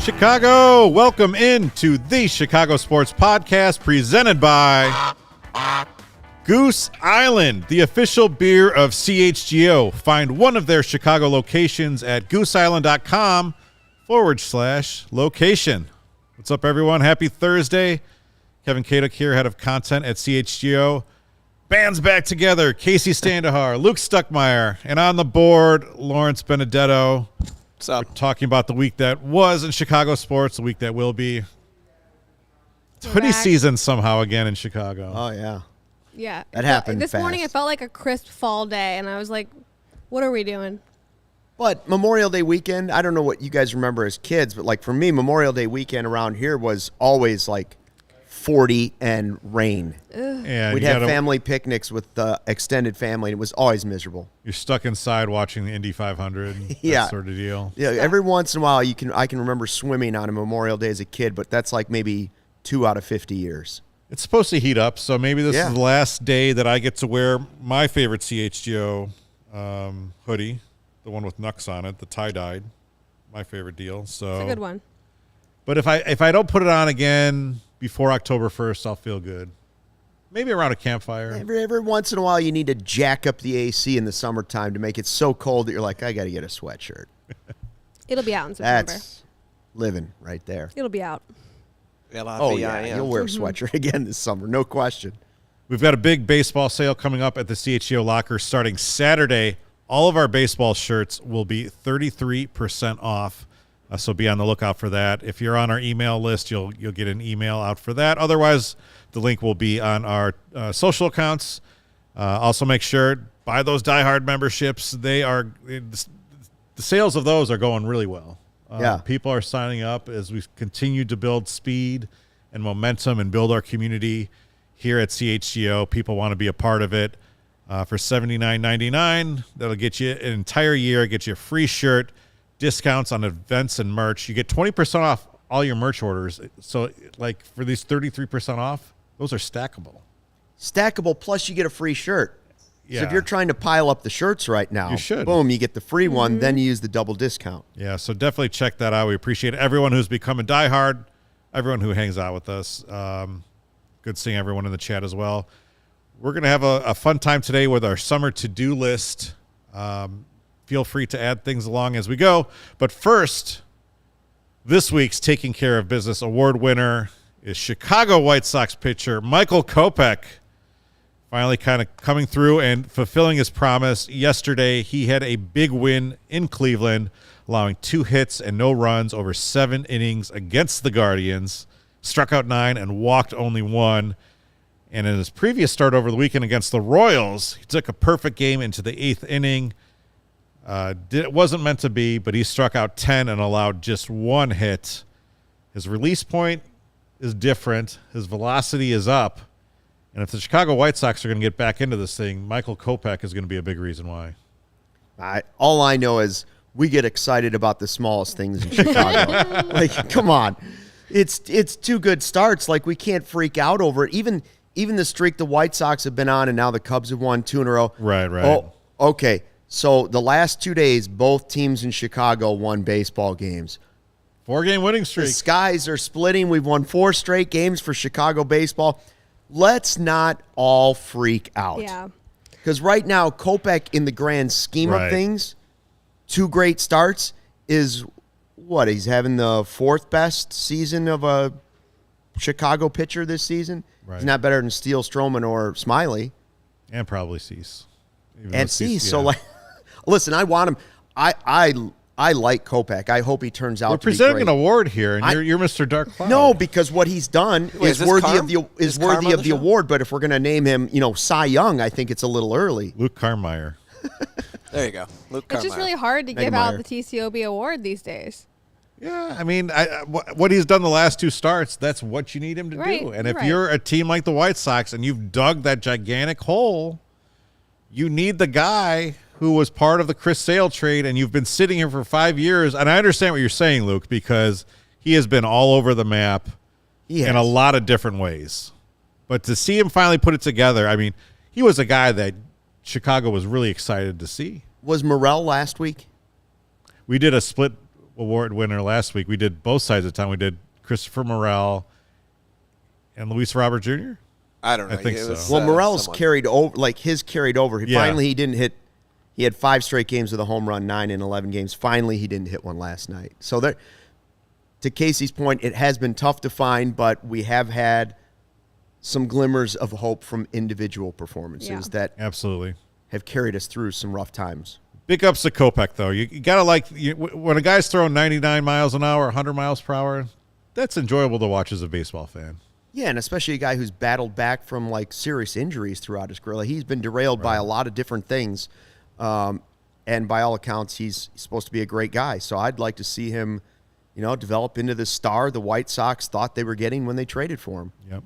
Chicago, welcome into the Chicago Sports Podcast presented by Goose Island, the official beer of CHGO. Find one of their Chicago locations at gooseisland.com/location. What's up, everyone? Happy Thursday. Kevin Kaduk here, head of content at CHGO. Band's back together. Kacy Standohar, Luke Stuckmeyer, and on the board, Lawrence Benedetto. What's up? We're talking about the week that was in Chicago sports, the week that will be. It's hoodie season somehow again in Chicago. Oh, yeah. Yeah. That happened This morning it felt like a crisp fall day, and I was like, what are we doing? But Memorial Day weekend, I don't know what you guys remember as kids, but like for me, Memorial Day weekend around here was always like 40 and rain. Yeah, We'd have family picnics with the extended family, and it was always miserable. You're stuck inside watching the Indy 500, Yeah. that sort of deal. Yeah, every once in a while I can remember swimming on a Memorial Day as a kid, but that's like maybe 2 out of 50 years. It's supposed to heat up, so maybe this Yeah. is the last day that I get to wear my favorite CHGO hoodie, the one with Nux on it, the tie-dyed, my favorite deal. So It's a good one. But if I don't put it on again before October 1st, I'll feel good. Maybe around a campfire. Every once in a while you need to jack up the AC in the summertime to make it so cold that you're like, I got to get a sweatshirt. It'll be out in September. That's living right there. It'll be out. Oh, yeah, you'll wear a sweatshirt again this summer, no question. We've got a big baseball sale coming up at the CHGO locker starting Saturday. All of our baseball shirts will be 33% off, so be on the lookout for that. If you're on our email list, you'll get an email out for that. Otherwise, the link will be on our social accounts. Also, make sure buy those diehard memberships. The sales of those are going really well. Yeah. People are signing up as we continue to build speed and momentum and build our community here at CHGO. People want to be a part of it. For $79.99, that'll get you an entire year, get you a free shirt, discounts on events and merch. You get 20% off all your merch orders. So, like, for these 33% off, those are stackable. Stackable, plus you get a free shirt. Yeah. So if you're trying to pile up the shirts right now, You should. boom, you get the free one, then you use the double discount. Yeah, so definitely check that out. We appreciate everyone who's become a diehard, everyone who hangs out with us. Good seeing everyone in the chat as well. We're going to have a fun time today with our summer to-do list. Feel free to add things along as we go. But first, this week's Taking Care of Business award winner is Chicago White Sox pitcher Michael Kopech. Finally kind of coming through and fulfilling his promise. Yesterday, he had a big win in Cleveland, allowing 2 hits and no runs over 7 innings against the Guardians. Struck out 9 and walked only 1. And in his previous start over the weekend against the Royals, he took a perfect game into the 8th inning. It wasn't meant to be, but he struck out 10 and allowed just 1 hit. His release point is different. His velocity is up. And if the Chicago White Sox are going to get back into this thing, Michael Kopech is going to be a big reason why. All I know is we get excited about the smallest things in Chicago. Like, come on. It's 2 good starts. Like, we can't freak out over it. Even the streak the White Sox have been on, and now the Cubs have won 2 in a row. Right. Oh, okay. So the last 2 days, both teams in Chicago won baseball games. 4-game winning The streak. skies are splitting. We've won 4 straight games for Chicago baseball. Let's not all freak out. Yeah. Because right now, Kopech, in the grand scheme Right. of things, 2 great starts is what? He's having the 4th best season of a Chicago pitcher this season. Right. He's not better than Steele, Stroman, or Smiley. And probably Cease. Even And though Cease, So, like, listen, I want him. I like Kopech. I hope he turns out we're to be presenting great. an award here, and you're Mr. Dark Cloud. No, because what he's done Wait, is is this worthy Carm? of the Is Carm on the show? award. But if we're going to name him, Cy Young, I think it's a little early. Luke Carmeyer. There you go. Luke It's just Carmine. really hard to give out Meyer. the TCOB award these days. Yeah, I mean, what he's done the last 2 starts, that's what you need him to Right, do. And if right. you're a team like the White Sox and you've dug that gigantic hole, you need the guy who was part of the Chris Sale trade, and you've been sitting here for 5 years. And I understand what you're saying, Luke, because he has been all over the map in a lot of different ways. But to see him finally put it together, I mean, he was a guy that Chicago was really excited to see. Was Morel last week? We did a split award winner last week. We did both sides of town. We did Christopher Morel and Luis Robert Jr. I don't know. I think It so. was, Well, Morel's someone. carried over, like his carried over. Yeah. Finally, he didn't hit. He had 5 straight games with a home run, 9 in 11 games. Finally, he didn't hit one last night. So there, to Kacy's point, it has been tough to find, but we have had some glimmers of hope from individual performances that Absolutely. have carried us through some rough times. Big ups to Kopech, though. You got to when a guy's throwing 99 miles an hour, 100 miles per hour, that's enjoyable to watch as a baseball fan. Yeah, and especially a guy who's battled back from like serious injuries throughout his career. Like, he's been derailed by a lot of different things. And by all accounts, he's supposed to be a great guy. So I'd like to see him, develop into the star the White Sox thought they were getting when they traded for him. Yep.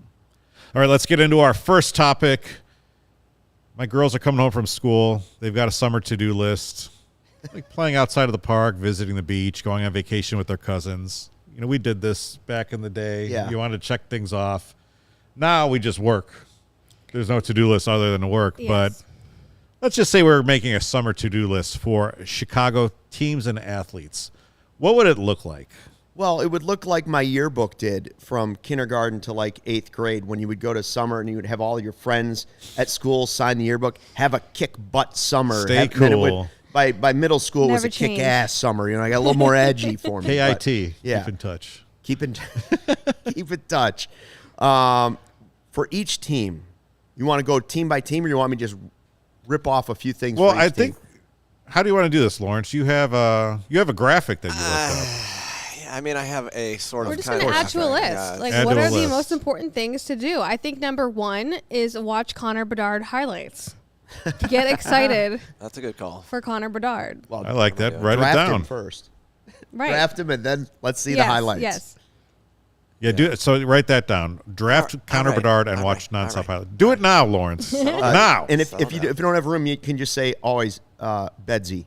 All right, let's get into our first topic. My girls are coming home from school. They've got a summer to-do list, like playing outside of the park, visiting the beach, going on vacation with their cousins. We did this back in the day. Yeah. You wanted to check things off. Now we just work. There's no to-do list other than to work. Yes. But let's just say we're making a summer to-do list for Chicago teams and athletes. What would it look like? Well, it would look like my yearbook did from kindergarten to like 8th grade, when you would go to summer and you would have all your friends at school sign the yearbook, have a kick butt summer. Stay and it would- cool. by middle school, it was Never a kick changed. ass summer. I got a little more edgy for me. KIT. but, yeah. Keep in touch. Keep in touch. For each team, you want to go team by team, or you want me to just rip off a few things? Well, for each I team? think. How do you want to do this, Lawrence? You have a graphic that you looked up. I mean, I have a sort We're of just kind going to of add to a list. Yeah, Like, Add what to a are the list. most important things to do? I think number 1 is watch Connor Bedard highlights. Get excited that's a good call. for Connor Bedard. Well, I like that. Write it draft down. him first. Right. Draft him, and then let's see the Yes, highlights. Yes. Yeah, do it. So write that down. Draft Connor all right, Bedard and all watch right, nonstop all right. highlights. Do it now, Lawrence. Now. And if you don't have room, you can just say always Bedsy.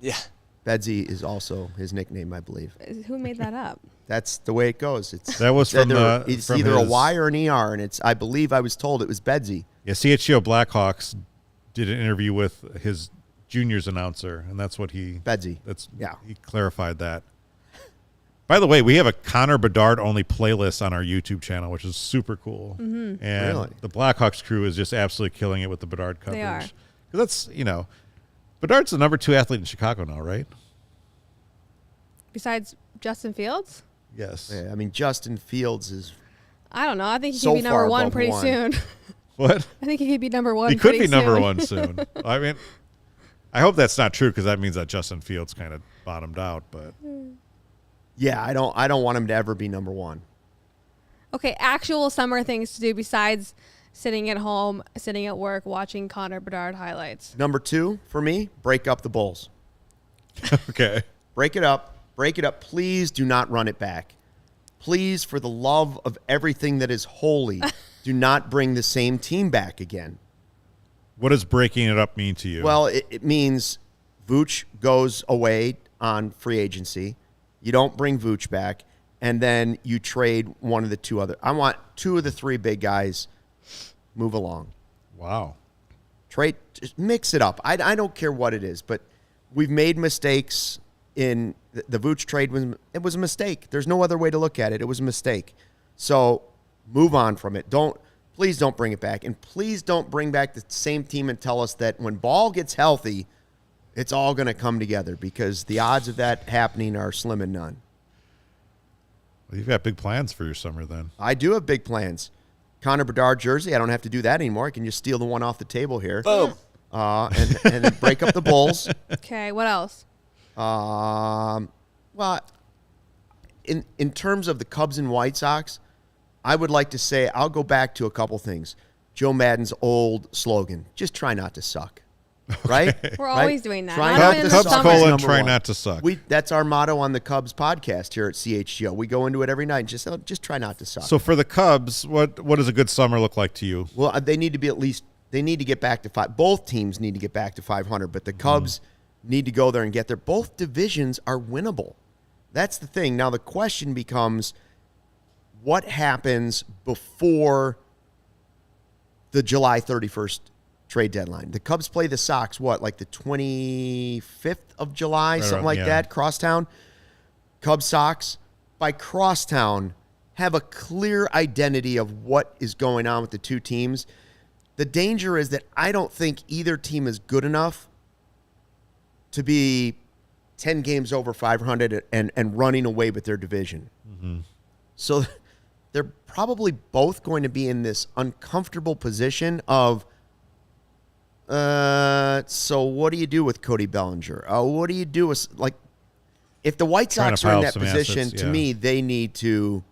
Yeah. Bedsy is also his nickname, I believe. Who made that up? That's the way it goes. It's That was from it's from either a his- Y or an ER, and I believe I was told it was Bedsy. Yeah, CHGO Blackhawks did an interview with his juniors announcer, and that's what he Bedsy. Yeah, he clarified that. By the way, we have a Connor Bedard only playlist on our YouTube channel, which is super cool. And Really? the Blackhawks crew is just absolutely killing it with the Bedard coverage. They are. 'Cause that's, Bedard's the number 2 athlete in Chicago now, right? Besides Justin Fields? Yes. Yeah, I mean, Justin Fields is I don't know. I think he So could be number far 1 above pretty 1. soon. What? I think he could be number 1 He could pretty be number soon. 1 soon. I mean, I hope that's not true, because that means that Justin Fields kind of bottomed out. But yeah. I don't want him to ever be number 1. Okay, actual summer things to do besides sitting at home, sitting at work, watching Connor Bedard highlights. Number 2 for me, break up the Bulls. okay. Break it up. Break it up. Please do not run it back. Please, for the love of everything that is holy, do not bring the same team back again. What does breaking it up mean to you? Well, it means Vooch goes away on free agency. You don't bring Vooch back, and then you trade one of the 2 other. I want 2 of the 3 big guys move along. Wow. Trade, just mix it up. I don't care what it is, but we've made mistakes in the Vooch trade. It was a mistake. There's no other way to look at it. It was a mistake. So move on from it. Please don't bring it back. And please don't bring back the same team and tell us that when Ball gets healthy, it's all going to come together, because the odds of that happening are slim and none. Well, you've got big plans for your summer then. I do have big plans. Connor Bedard jersey, I don't have to do that anymore. I can just steal the one off the table here. Boom. And break up the Bulls. Okay, what else? Well, in terms of the Cubs and White Sox, I would like to say I'll go back to a couple things. Joe Madden's old slogan: "Just try not to suck." Right? We're Right? always doing that. Try Not not even to in Cubs the suck summer. is colon, number try 1. not to suck. That's our motto on the Cubs podcast here at CHGO. We go into it every night and just try not to suck. So for the Cubs, what does a good summer look like to you? Well, they need to be they need to get back to 5. Both teams need to get back to 500, but the Cubs need to go there and get there. Both divisions are winnable. That's the thing. Now the question becomes, what happens before the July 31st trade deadline? The Cubs play the Sox, like the 25th of July, something like yeah. that, crosstown. Cub Sox, by crosstown, have a clear identity of what is going on with the two teams. The danger is that I don't think either team is good enough to be 10 games over 500 and running away with their division. Mm-hmm. So they're probably both going to be in this uncomfortable position of, so what do you do with Cody Bellinger? What do you do with, like, if the White Sox are in that position, to me, they need to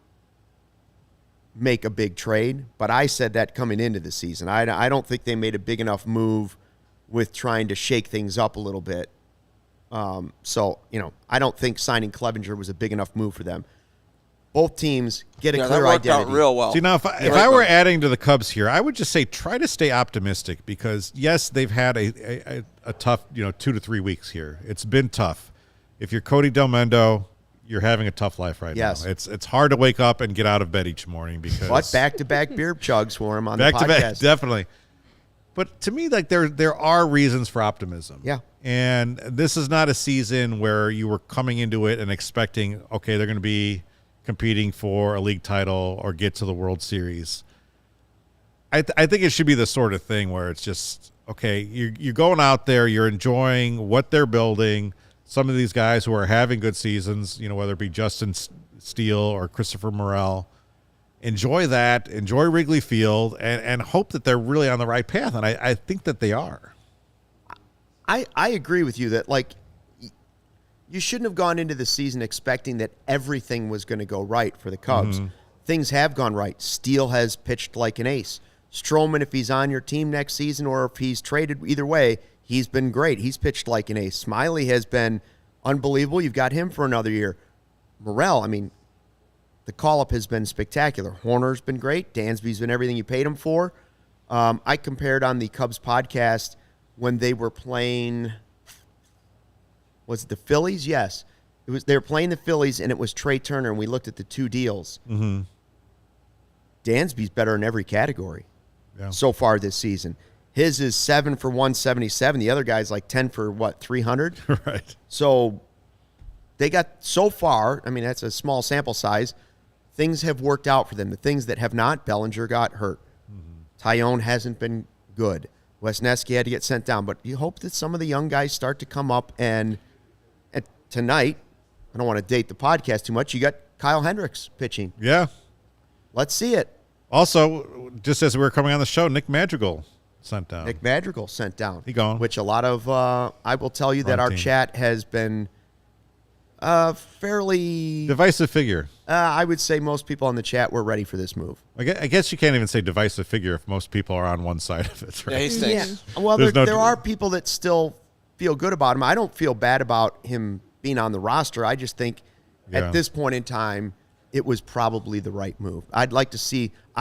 make a big trade. But I said that coming into the season. I don't think they made a big enough move with trying to shake things up a little bit. So, I don't think signing Clevenger was a big enough move for them. Both teams get a clear that worked identity. out real well. See, now, if I were adding to the Cubs here, I would just say try to stay optimistic because, yes, they've had a tough, 2 to 3 weeks here. It's been tough. If you're Cody Delmendo, you're having a tough life right now. It's hard to wake up and get out of bed each morning because. But back-to-back beer chugs for him on the podcast. Back-to-back, definitely. But to me, like there are reasons for optimism. Yeah. And this is not a season where you were coming into it and expecting, okay, they're going to be competing for a league title or get to the World Series. I think it should be the sort of thing where it's just, okay, you're going out there, you're enjoying what they're building. Some of these guys who are having good seasons, whether it be Justin Steele or Christopher Morel, enjoy that, enjoy Wrigley Field, and hope that they're really on the right path. And I think that they are. I agree with you that, like, you shouldn't have gone into the season expecting that everything was going to go right for the Cubs. Mm-hmm. Things have gone right. Steele has pitched like an ace. Stroman, if he's on your team next season or if he's traded, either way, he's been great. He's pitched like an ace. Smiley has been unbelievable. You've got him for another year. Morel, the call-up has been spectacular. Horner's been great. Dansby's been everything you paid him for. I compared on the Cubs podcast when they were playing, was it the Phillies? Yes. They were playing the Phillies, and it was Trey Turner, and we looked at the two deals. Mm-hmm. Dansby's better in every category so far this season. His is 7 for 177. The other guy's like 10 for, 300? Right. So they got so far, that's a small sample size, things have worked out for them. The things that have not, Bellinger got hurt. Mm-hmm. Tyone hasn't been good. Wesneski had to get sent down. But you hope that some of the young guys start to come up and tonight, I don't want to date the podcast too much, you got Kyle Hendricks pitching. Yeah. Let's see it. Also, just as we were coming on the show, Nick Madrigal sent down. Nick Madrigal sent down. He gone. Which a lot of, I will tell you that our chat has been fairly divisive figure. I would say most people on the chat were ready for this move. I guess you can't even say divisive figure if most people are on one side of it. Right? Yeah, he stinks. Yeah. Well, there are people that still feel good about him. I don't feel bad about him being on the roster. I just think at this point in time, it was probably the right move. I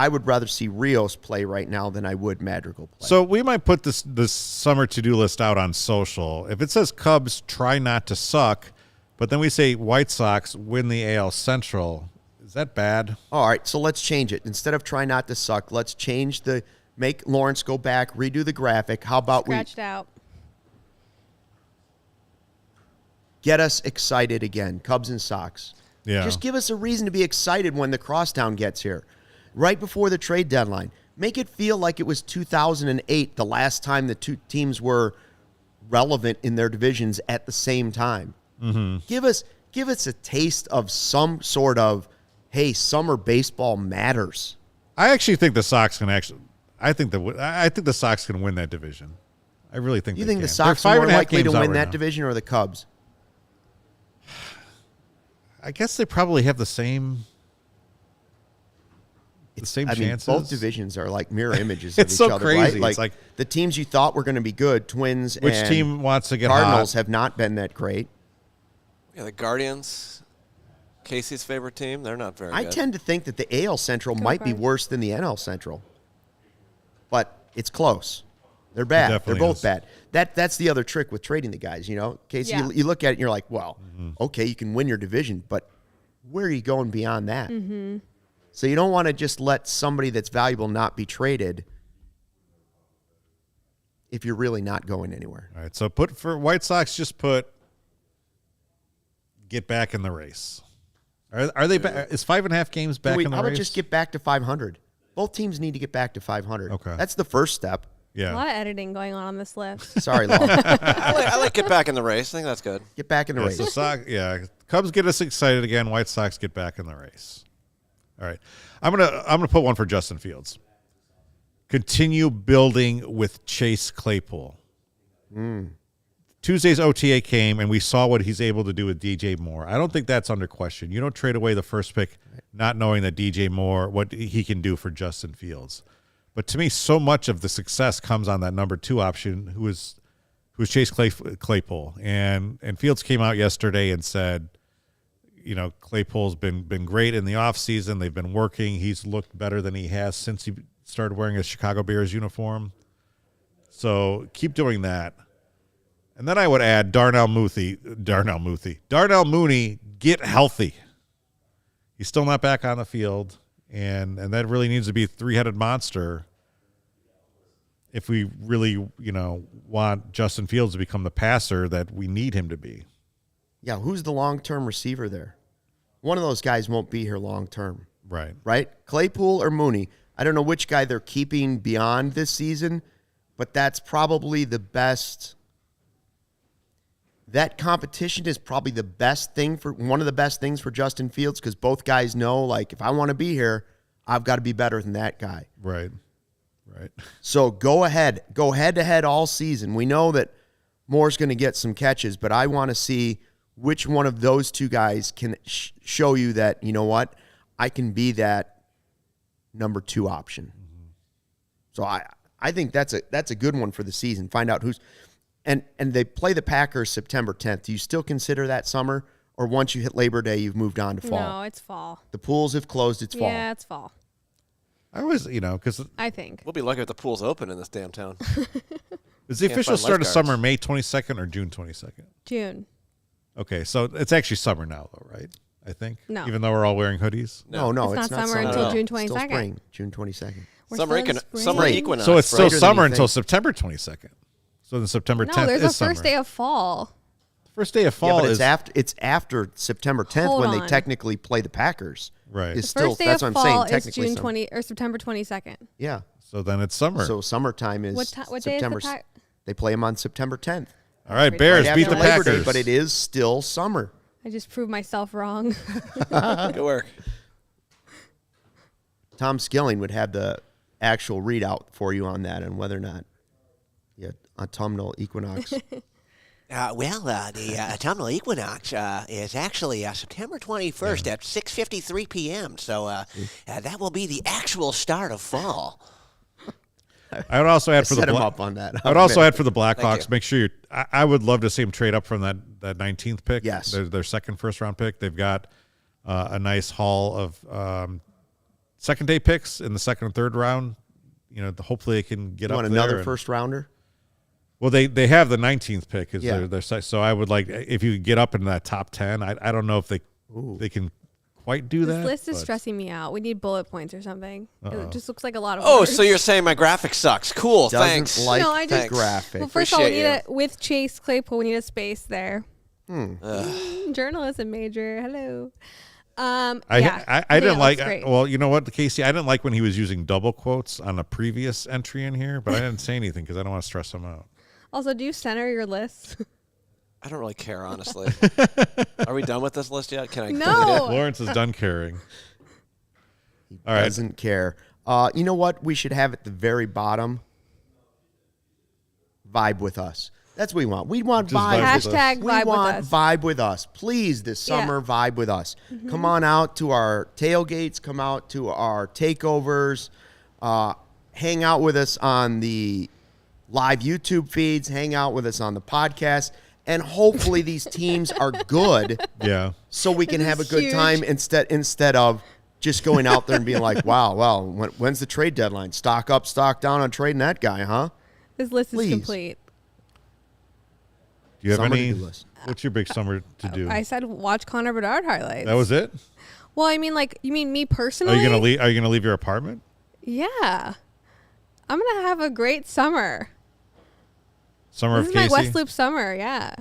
would rather see Rios play right now than I would Madrigal play. So we might put this summer to-do list out on social. If it says Cubs try not to suck, but then we say White Sox win the AL Central, is that bad? All right, so let's change it. Instead of try not to suck, let's change make Lawrence go back, redo the graphic. How about Scratched out. Get us excited again, Cubs and Sox. Yeah. Just give us a reason to be excited when the crosstown gets here, right before the trade deadline. Make it feel like it was 2008, the last time the two teams were relevant in their divisions at the same time. Mm-hmm. Give us a taste of some sort of, hey, summer baseball matters. I actually think the Sox can I think the Sox can win that division. I really think. You they think can. the Sox are more likely to win that division or the Cubs? I guess they probably have the same chances. Both divisions are like mirror images of It's each so other, crazy. right? It's like the teams you thought were going to be good, Twins which and team wants to get Cardinals hot? have not been that great. Yeah, the Guardians, Casey's favorite team, they're not very good. I tend to think that the AL Central might be worse than the NL Central. But it's close. They're bad. They're both bad. That's the other trick with trading the guys, Casey, you look at it and you're like, well, okay, you can win your division, but where are you going beyond that? Mm-hmm. So you don't want to just let somebody that's valuable not be traded if you're really not going anywhere. All right, so for White Sox, just put get back in the race? Are they back? Is 5.5 games back in the How race? about just get back to 500? Both teams need to get back to 500. Okay. That's the first step. Yeah. A lot of editing going on this list. Sorry, Law. I like get back in the race. I think that's good. Get back in the race. So Cubs get us excited again. White Sox get back in the race. All right. I'm gonna put one for Justin Fields. Continue building with Chase Claypool. Tuesday's OTA came, and we saw what he's able to do with DJ Moore. I don't think that's under question. You don't trade away the first pick not knowing that DJ Moore, what he can do for Justin Fields. But to me, so much of the success comes on that number 2 option, who is Chase Claypool. And Fields came out yesterday and said, Claypool's been great in the offseason. They've been working. He's looked better than he has since he started wearing a Chicago Bears uniform. So keep doing that. And then I would add Darnell Mooney, get healthy. He's still not back on the field, and that really needs to be a 3-headed monster if we really, want Justin Fields to become the passer that we need him to be. Yeah, who's the long-term receiver there? One of those guys won't be here long-term. Right? Claypool or Mooney. I don't know which guy they're keeping beyond this season, but that's probably the best. That competition is probably one of the best things for Justin Fields, because both guys know, if I want to be here, I've got to be better than that guy. Right. So go head-to-head all season. We know that Moore's going to get some catches, but I want to see which one of those two guys can show you that, you know what, I can be that number 2 option. So I think that's a good one for the season. Find out who's and they play the Packers September 10th. Do you still consider that summer, or once you hit Labor Day, you've moved on to fall? No, it's fall. The pools have closed. It's fall. Yeah, it's fall. I always, because I think. We'll be lucky if the pool's open in this damn town. is the Can't official find start of lifeguards. summer May 22nd or June 22nd? June. Okay, so it's actually summer now, though, right? I think. No. Even though we're all wearing hoodies. No, It's it's not not summer until June It's still 22nd. spring, June 22nd. We're Summer, still in spring. summer equinox. So it's still brighter than summer you until think. September 22nd. So then September 10th No, there's is a first summer. day of fall. First day of fall Yeah, but is it's after September 10th Hold when they on. technically play the Packers. Right. It's The still first day that's of what I'm saying. fall is Technically, June summer. 20 or September 22nd. Yeah. So then it's summer. So summertime is What day is September. the They play them on September 10th. all right, Right Bears Right beat after the Labor Packers. Day, but it is still summer. I just proved myself wrong. Good work. Tom Skilling would have the actual readout for you on that and whether or not autumnal equinox. The autumnal equinox is actually September 21st at 6:53 p.m. So that will be the actual start of fall. I would also add for the Set him up on that. I would also add for the Thank Blackhawks. you. Make sure I would love to see them trade up from that 19th pick. Yes. their second first round pick. They've got a nice haul of second day picks in the second and third round. Hopefully they can get You up want there another and- first rounder? Well, they have the 19th pick is Yeah. their so I would like if you get up in that top 10. I don't know if they can quite do that. This list is but- stressing me out. We need bullet points or something. It just looks like a lot of Oh, words. so you're saying my graphic sucks. Cool, Doesn't thanks. like No, I just- the graphic. Well, first of all, we Appreciate need with Chase Claypool, we need a space there. Hmm. Journalism major. Hello. I yeah, didn't it like. looks great. Well, you know what, Kacy, I didn't like when he was using double quotes on a previous entry in here, but I didn't say anything because I don't want to stress him out. Also, do you center your list? I don't really care, honestly. Are we done with this list yet? Can I? No. Lawrence is done caring. All right. Doesn't care. You know what we should have at the very bottom? Vibe with us. That's what we want. We want Just vibe. vibe with with us. Hashtag We vibe with want us. vibe with us. Please, this summer, vibe with us. Come on out to our tailgates. Come out to our takeovers. Hang out with us on the live YouTube feeds. Hang out with us on the podcast. And hopefully these teams are good Yeah. so we can This have a is good huge. time instead of just going out there and being like, wow, well, when's the trade deadline? Stock up, stock down on trading that guy, huh? This list Please. is complete. Do you have Summer any? to-do list. What's your big summer to do? I said watch Connor Bedard highlights. That was it. Well, I mean, you mean me Are personally? you gonna leave? Are you gonna leave your apartment? Yeah. I'm going to have a great summer. Summer This of is my Kacy. West Loop summer, yeah.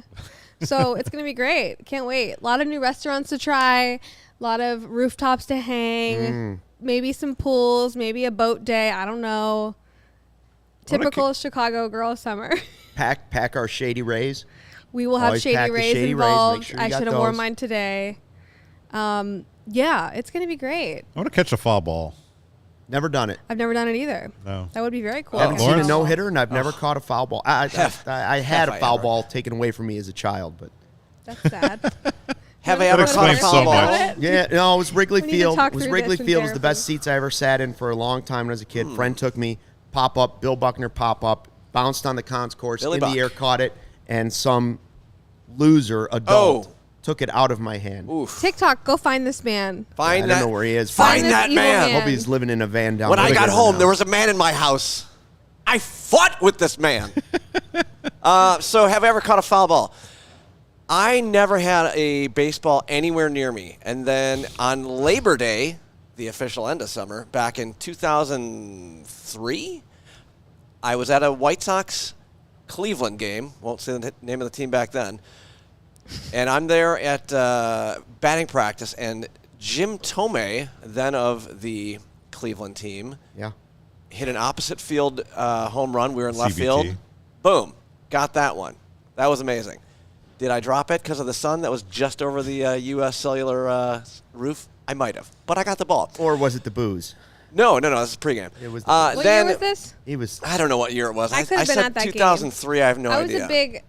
So it's going to be great. Can't wait. A lot of new restaurants to try, a lot of rooftops to hang, maybe some pools, maybe a boat day. I don't know. Typical Chicago girl summer. Pack our Shady Rays. We will have Always pack Shady the Rays Shady Rays. involved. Make sure you I got should have worn those. mine today. Yeah, it's going to be great. I want to catch a foul ball. Never done it. I've never done it either. No. That would be very cool. I haven't seen a Lawrence? no-hitter, and I've never caught a foul ball. I had a Have I foul ever? ball taken away from me as a child, but That's sad. Have I You ever wanna caught a explains foul so ball? much. yeah, no, it was Wrigley We need to Field. talk It was through Wrigley this in Field. It was the therapy. best seats I ever sat in for a long time when I was a kid. Friend took me, pop up, Bill Buckner pop up, bounced on the concourse, Billy in Buck. the air, caught it, and some loser adult Oh. took it out of my hand. Oof. TikTok, go find this man. I Find don't that. know where he is. Find this that evil man. man. Hope he's living in a van down When I the got river home, now. there was a man in my house. I fought with this man. So have I ever caught a foul ball? I never had a baseball anywhere near me. And then on Labor Day, the official end of summer, back in 2003, I was at a White Sox Cleveland game. Won't say the name of the team back then. And I'm there at batting practice, and Jim Tomei, then of the Cleveland team, Yeah. hit an opposite field home run. We were in left CBT. field. Boom. Got that one. That was amazing. Did I drop it because of the sun that was just over the U.S. Cellular roof? I might have. But I got the ball. Or was it the booze? No. This is pregame. It was- What then, year was this? He was. I don't know what year it was. I could have been said at that game. 2003. I have no I was idea. a big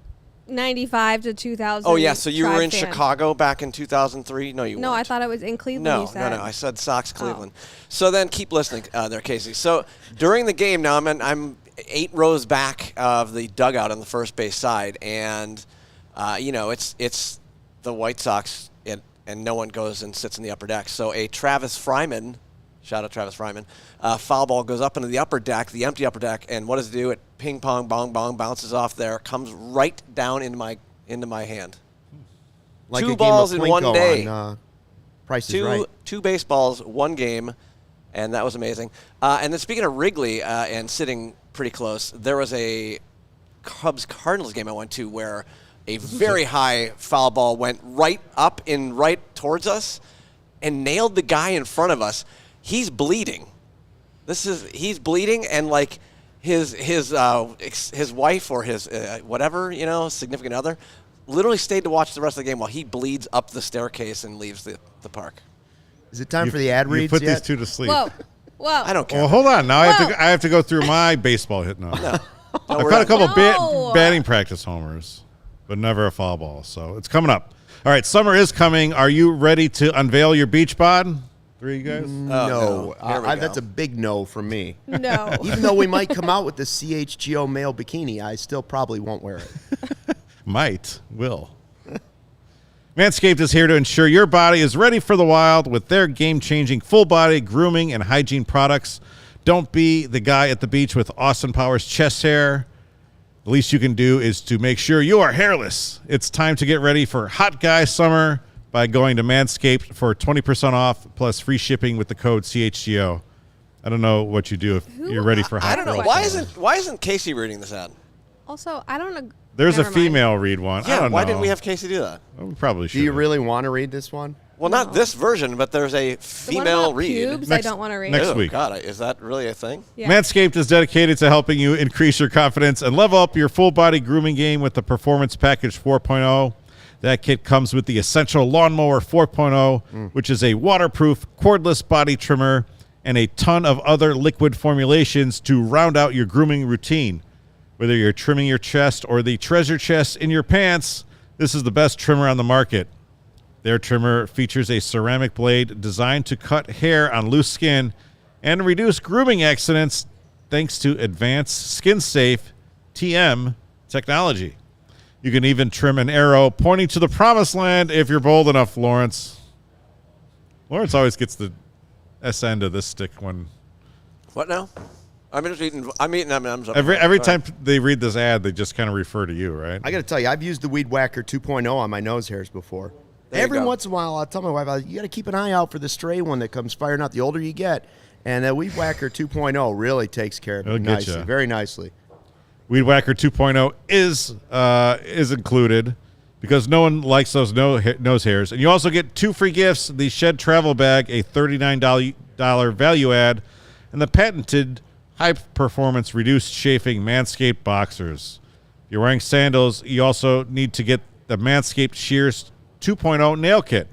95 to 2000. Oh, yeah. So you were Tribe in fan. Chicago back in 2003? No, you weren't. No, I thought it was in Cleveland. No, you said. I said Sox Cleveland. Oh. So then keep listening there, Kacy. So during the game now, I'm 8 rows back of the dugout on the first base side, and it's the White Sox, and no one goes and sits in the upper deck. So a Travis Fryman, shout out Travis Fryman, foul ball goes up into the upper deck, the empty upper deck, and what does it do? It ping pong bong bong bounces off there, comes right down into my hand. Like Two a game balls of in one Plinko day. On, Price is Right. Two baseballs, one game, and that was amazing. And then speaking of Wrigley and sitting pretty close, there was a Cubs-Cardinals game I went to where a very high foul ball went right up and right towards us and nailed the guy in front of us. He's bleeding. He's bleeding, and like his wife or his whatever, significant other literally stayed to watch the rest of the game while he bleeds up the staircase and leaves the park. Is it time for the ad You reads put yet? these two to sleep. Whoa. I don't care. Well, hold on. Now Whoa. I have to go through my baseball hit now. No, I've we're caught a done. couple No. batting practice homers, but never a foul ball. So it's coming up. All right, summer is coming. Are you ready to unveil your beach bod? Three of you guys? No, Here we go. that's a big no from me. No. Even though we might come out with the CHGO male bikini, I still probably won't wear it. Will. Manscaped is here to ensure your body is ready for the wild with their game-changing full-body grooming and hygiene products. Don't be the guy at the beach with Austin Powers chest hair. The least you can do is to make sure you are hairless. It's time to get ready for hot guy summer by going to Manscaped for 20% off plus free shipping with the code CHGO. I don't know what you do if you're ready for hot I don't know. girl Why summer. isn't Kacy reading this ad? Also, I don't know. There's Never a mind. female read one. I Yeah, don't why know. didn't we have Kacy do that? We probably should. Do you really want to read this one? Well, not this version, but there's a The one female about read. pubes, Next- I don't want to read. next Oh, week. God, is that really a thing? Yeah. Manscaped is dedicated to helping you increase your confidence and level up your full-body grooming game with the Performance Package 4.0. That kit comes with the Essential Lawnmower 4.0, which is a waterproof, cordless body trimmer, and a ton of other liquid formulations to round out your grooming routine. Whether you're trimming your chest or the treasure chest in your pants, this is the best trimmer on the market. Their trimmer features a ceramic blade designed to cut hair on loose skin and reduce grooming accidents thanks to advanced skin-safe TM technology. You can even trim an arrow pointing to the promised land if you're bold enough, Lawrence. Lawrence always gets the S end of this stick when What now? I'm just eating. I'm eating M&Ms. every time they read this ad, they just kind of refer to you, right? I got to tell you, I've used the Weed Whacker 2.0 on my nose hairs before. There you Every go. once in a while, I'll tell my wife, you got to keep an eye out for the stray one that comes firing out the older you get. And that Weed Whacker 2.0 really takes care of It'll it get nicely, ya. very nicely. Weed Whacker 2.0 is included because no one likes those nose hairs. And you also get 2 free gifts: the Shed Travel Bag, a $39 value add, and the patented high-performance reduced chafing Manscaped boxers. If you're wearing sandals, you also need to get the Manscaped Shears 2.0 nail kit.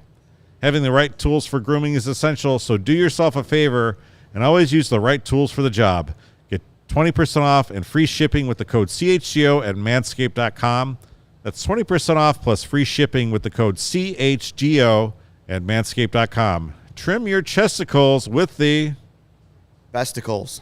Having the right tools for grooming is essential, so do yourself a favor and always use the right tools for the job. Get 20% off and free shipping with the code CHGO at manscaped.com. That's 20% off plus free shipping with the code CHGO at manscaped.com. Trim your chesticles with the Vesticles.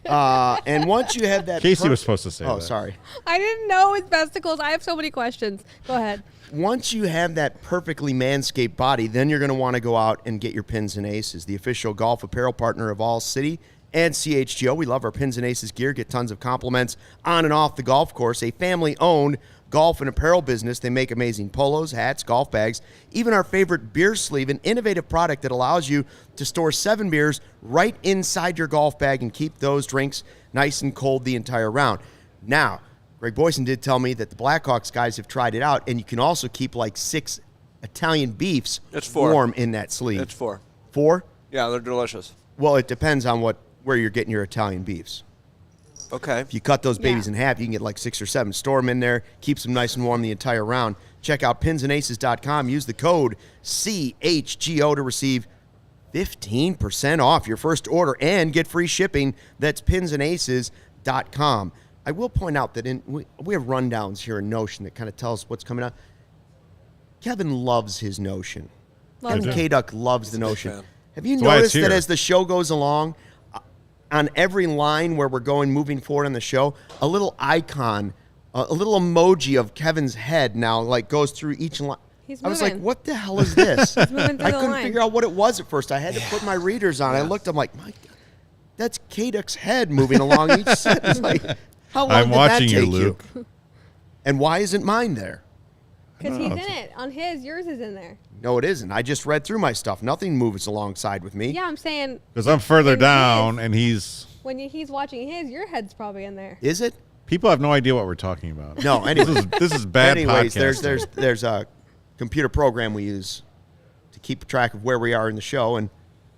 And once you have that... Kacy was supposed to say that. Oh, sorry. I didn't know it's vesticles. I have so many questions. Go ahead. Once you have that perfectly manscaped body, then you're going to want to go out and get your Pins and Aces, the official golf apparel partner of ALLCITY and CHGO. We love our Pins and Aces gear. Get tons of compliments on and off the golf course. A family-owned golf and apparel business. They make amazing polos, hats, golf bags, even our favorite beer sleeve, an innovative product that allows you to store 7 beers right inside your golf bag and keep those drinks nice and cold the entire round. Now, Greg Boyson did tell me that the Blackhawks guys have tried it out, and you can also keep like 6 Italian beefs warm in that sleeve. It's 4. 4? Yeah, they're delicious. Well, it depends on where you're getting your Italian beefs. Okay. If you cut those babies in half, you can get like 6 or 7. Store them in there, keeps them nice and warm the entire round. Check out pinsandaces.com. Use the code CHGO to receive 15% off your first order and get free shipping. That's pinsandaces.com. I will point out that we have rundowns here in Notion that kind of tell us what's coming up. Kevin loves his Notion. Kevin Kaduk loves the Notion. Have you noticed that as the show goes along, on every line where we're moving forward on the show, a little icon, a little emoji of Kevin's head now like goes through each line. I was like, what the hell is this? I couldn't figure out what it was at first. I had to put my readers on. I looked, I'm like, my God, that's Kaduk's head moving along each sentence. Like, how long did that take you, Luke? And why isn't mine there? Because he's in it. On his, yours is in there. No, it isn't. I just read through my stuff. Nothing moves alongside with me. Yeah, I'm saying. Because I'm further down, and he's... When he's watching his, your head's probably in there. Is it? People have no idea what we're talking about. No, anyways. This is bad podcasting. There's a computer program we use to keep track of where we are in the show, and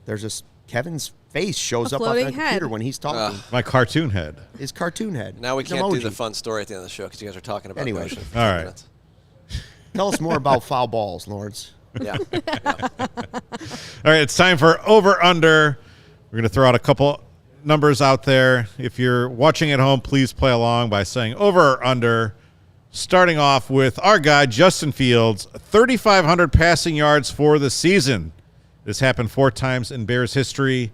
there's this Kevin's face shows up on the computer when he's talking. My cartoon head. His cartoon head. Now we can't do the fun story at the end of the show because you guys are talking about Notion for 10 minutes. Tell us more about foul balls, Lawrence. Yeah. All right, it's time for over-under. We're going to throw out a couple numbers out there. If you're watching at home, please play along by saying over or under. Starting off with our guy, Justin Fields, 3,500 passing yards for the season. This happened 4 times in Bears history.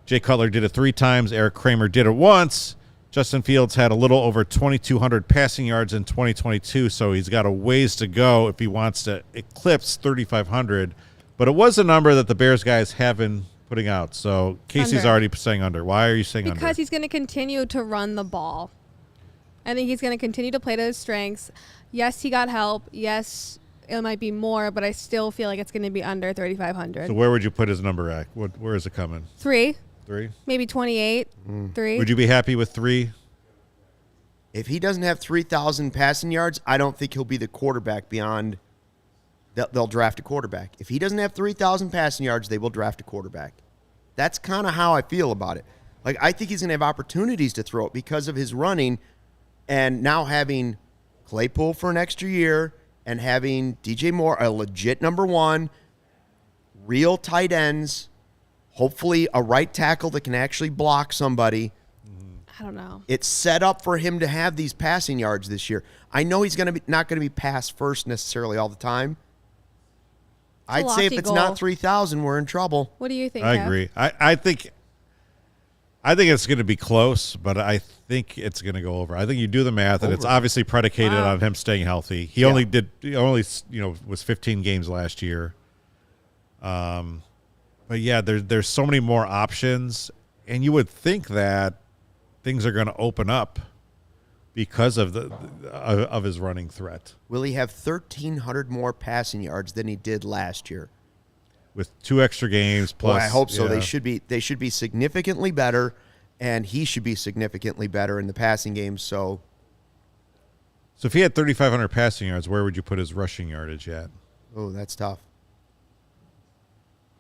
Jay Cutler did it 3 times. Eric Kramer did it once. Justin Fields had a little over 2,200 passing yards in 2022, so he's got a ways to go if he wants to eclipse 3,500. But it was a number that the Bears guys have been putting out. So Casey's already saying under. Why are you saying under? Because he's going to continue to run the ball. I think he's going to continue to play to his strengths. Yes, he got help. Yes, it might be more, but I still feel like it's going to be under 3,500. So where would you put his number at? Where is it coming? 3. 3? Maybe 28. 3. Would you be happy with 3? If he doesn't have 3,000 passing yards, I don't think he'll be the quarterback beyond. They'll draft a quarterback. If he doesn't have 3,000 passing yards, they will draft a quarterback. That's kind of how I feel about it. Like, I think he's going to have opportunities to throw it because of his running, and now having Claypool for an extra year and having DJ Moore, a legit number 1, real tight ends, hopefully a right tackle that can actually block somebody. I don't know. It's set up for him to have these passing yards this year. I know he's not going to be pass first necessarily all the time. I'd say if it's not 3,000, we're in trouble. What do you think? I Kev? agree. I think it's going to be close, but I think it's going to go over. I think you do the math, and it's obviously predicated on him staying healthy. He only was 15 games last year. But yeah, there's so many more options, and you would think that things are going to open up because of of his running threat. Will he have 1,300 more passing yards than he did last year? With 2 extra games plus. Well, I hope so. Yeah. They should be significantly better, and he should be significantly better in the passing game. So So if he had 3,500 passing yards, where would you put his rushing yardage at? Oh, that's tough.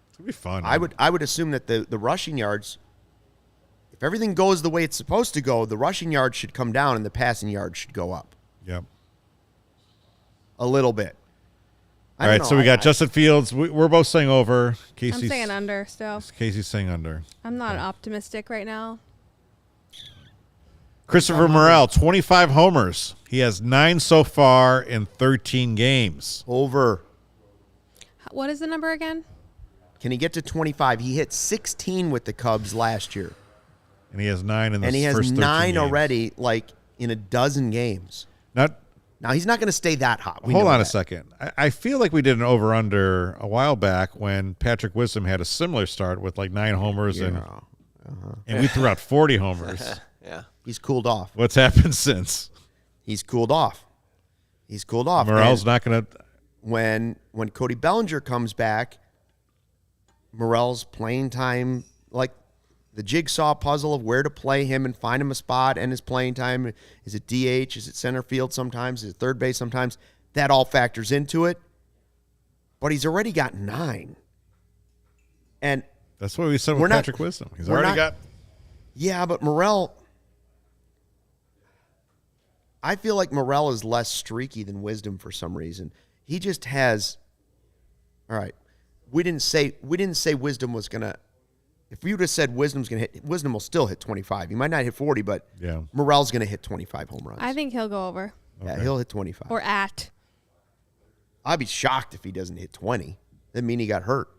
It's gonna be fun. I would assume that the rushing yards, if everything goes the way it's supposed to go, the rushing yards should come down and the passing yards should go up. Yep. A little bit. All right, so we got Justin Fields. We're both saying over. I'm saying under still. Kacy's saying under. I'm not optimistic right now. Christopher Morel, 25 homers. He has 9 so far in 13 games. Over. What is the number again? Can he get to 25? He hit 16 with the Cubs last year. And he has 9 in the And he has first 13 9 games. already, like, in a dozen games. Now, he's not going to stay that hot. Hold on a second. I feel like we did an over-under a while back when Patrick Wisdom had a similar start with like 9 homers and we threw out 40 homers. Yeah. He's cooled off. What's happened since? He's cooled off. Morel's not going to. When Cody Bellinger comes back, Morel's playing time, like the jigsaw puzzle of where to play him and find him a spot and his playing time. Is it DH? Is it center field sometimes? Is it third base sometimes? That all factors into it. But he's already got 9. And that's what we said with Patrick Wisdom. He's already got. Yeah, but Morel, I feel like Morel is less streaky than Wisdom for some reason. He just has. All right, we didn't say Wisdom was gonna. If we would have said Wisdom's gonna hit, Wisdom will still hit 25. He might not hit 40, but Morel's gonna hit 25 home runs. I think he'll go over. Yeah, he'll hit 25. Or at. I'd be shocked if he doesn't hit 20. That'd mean he got hurt.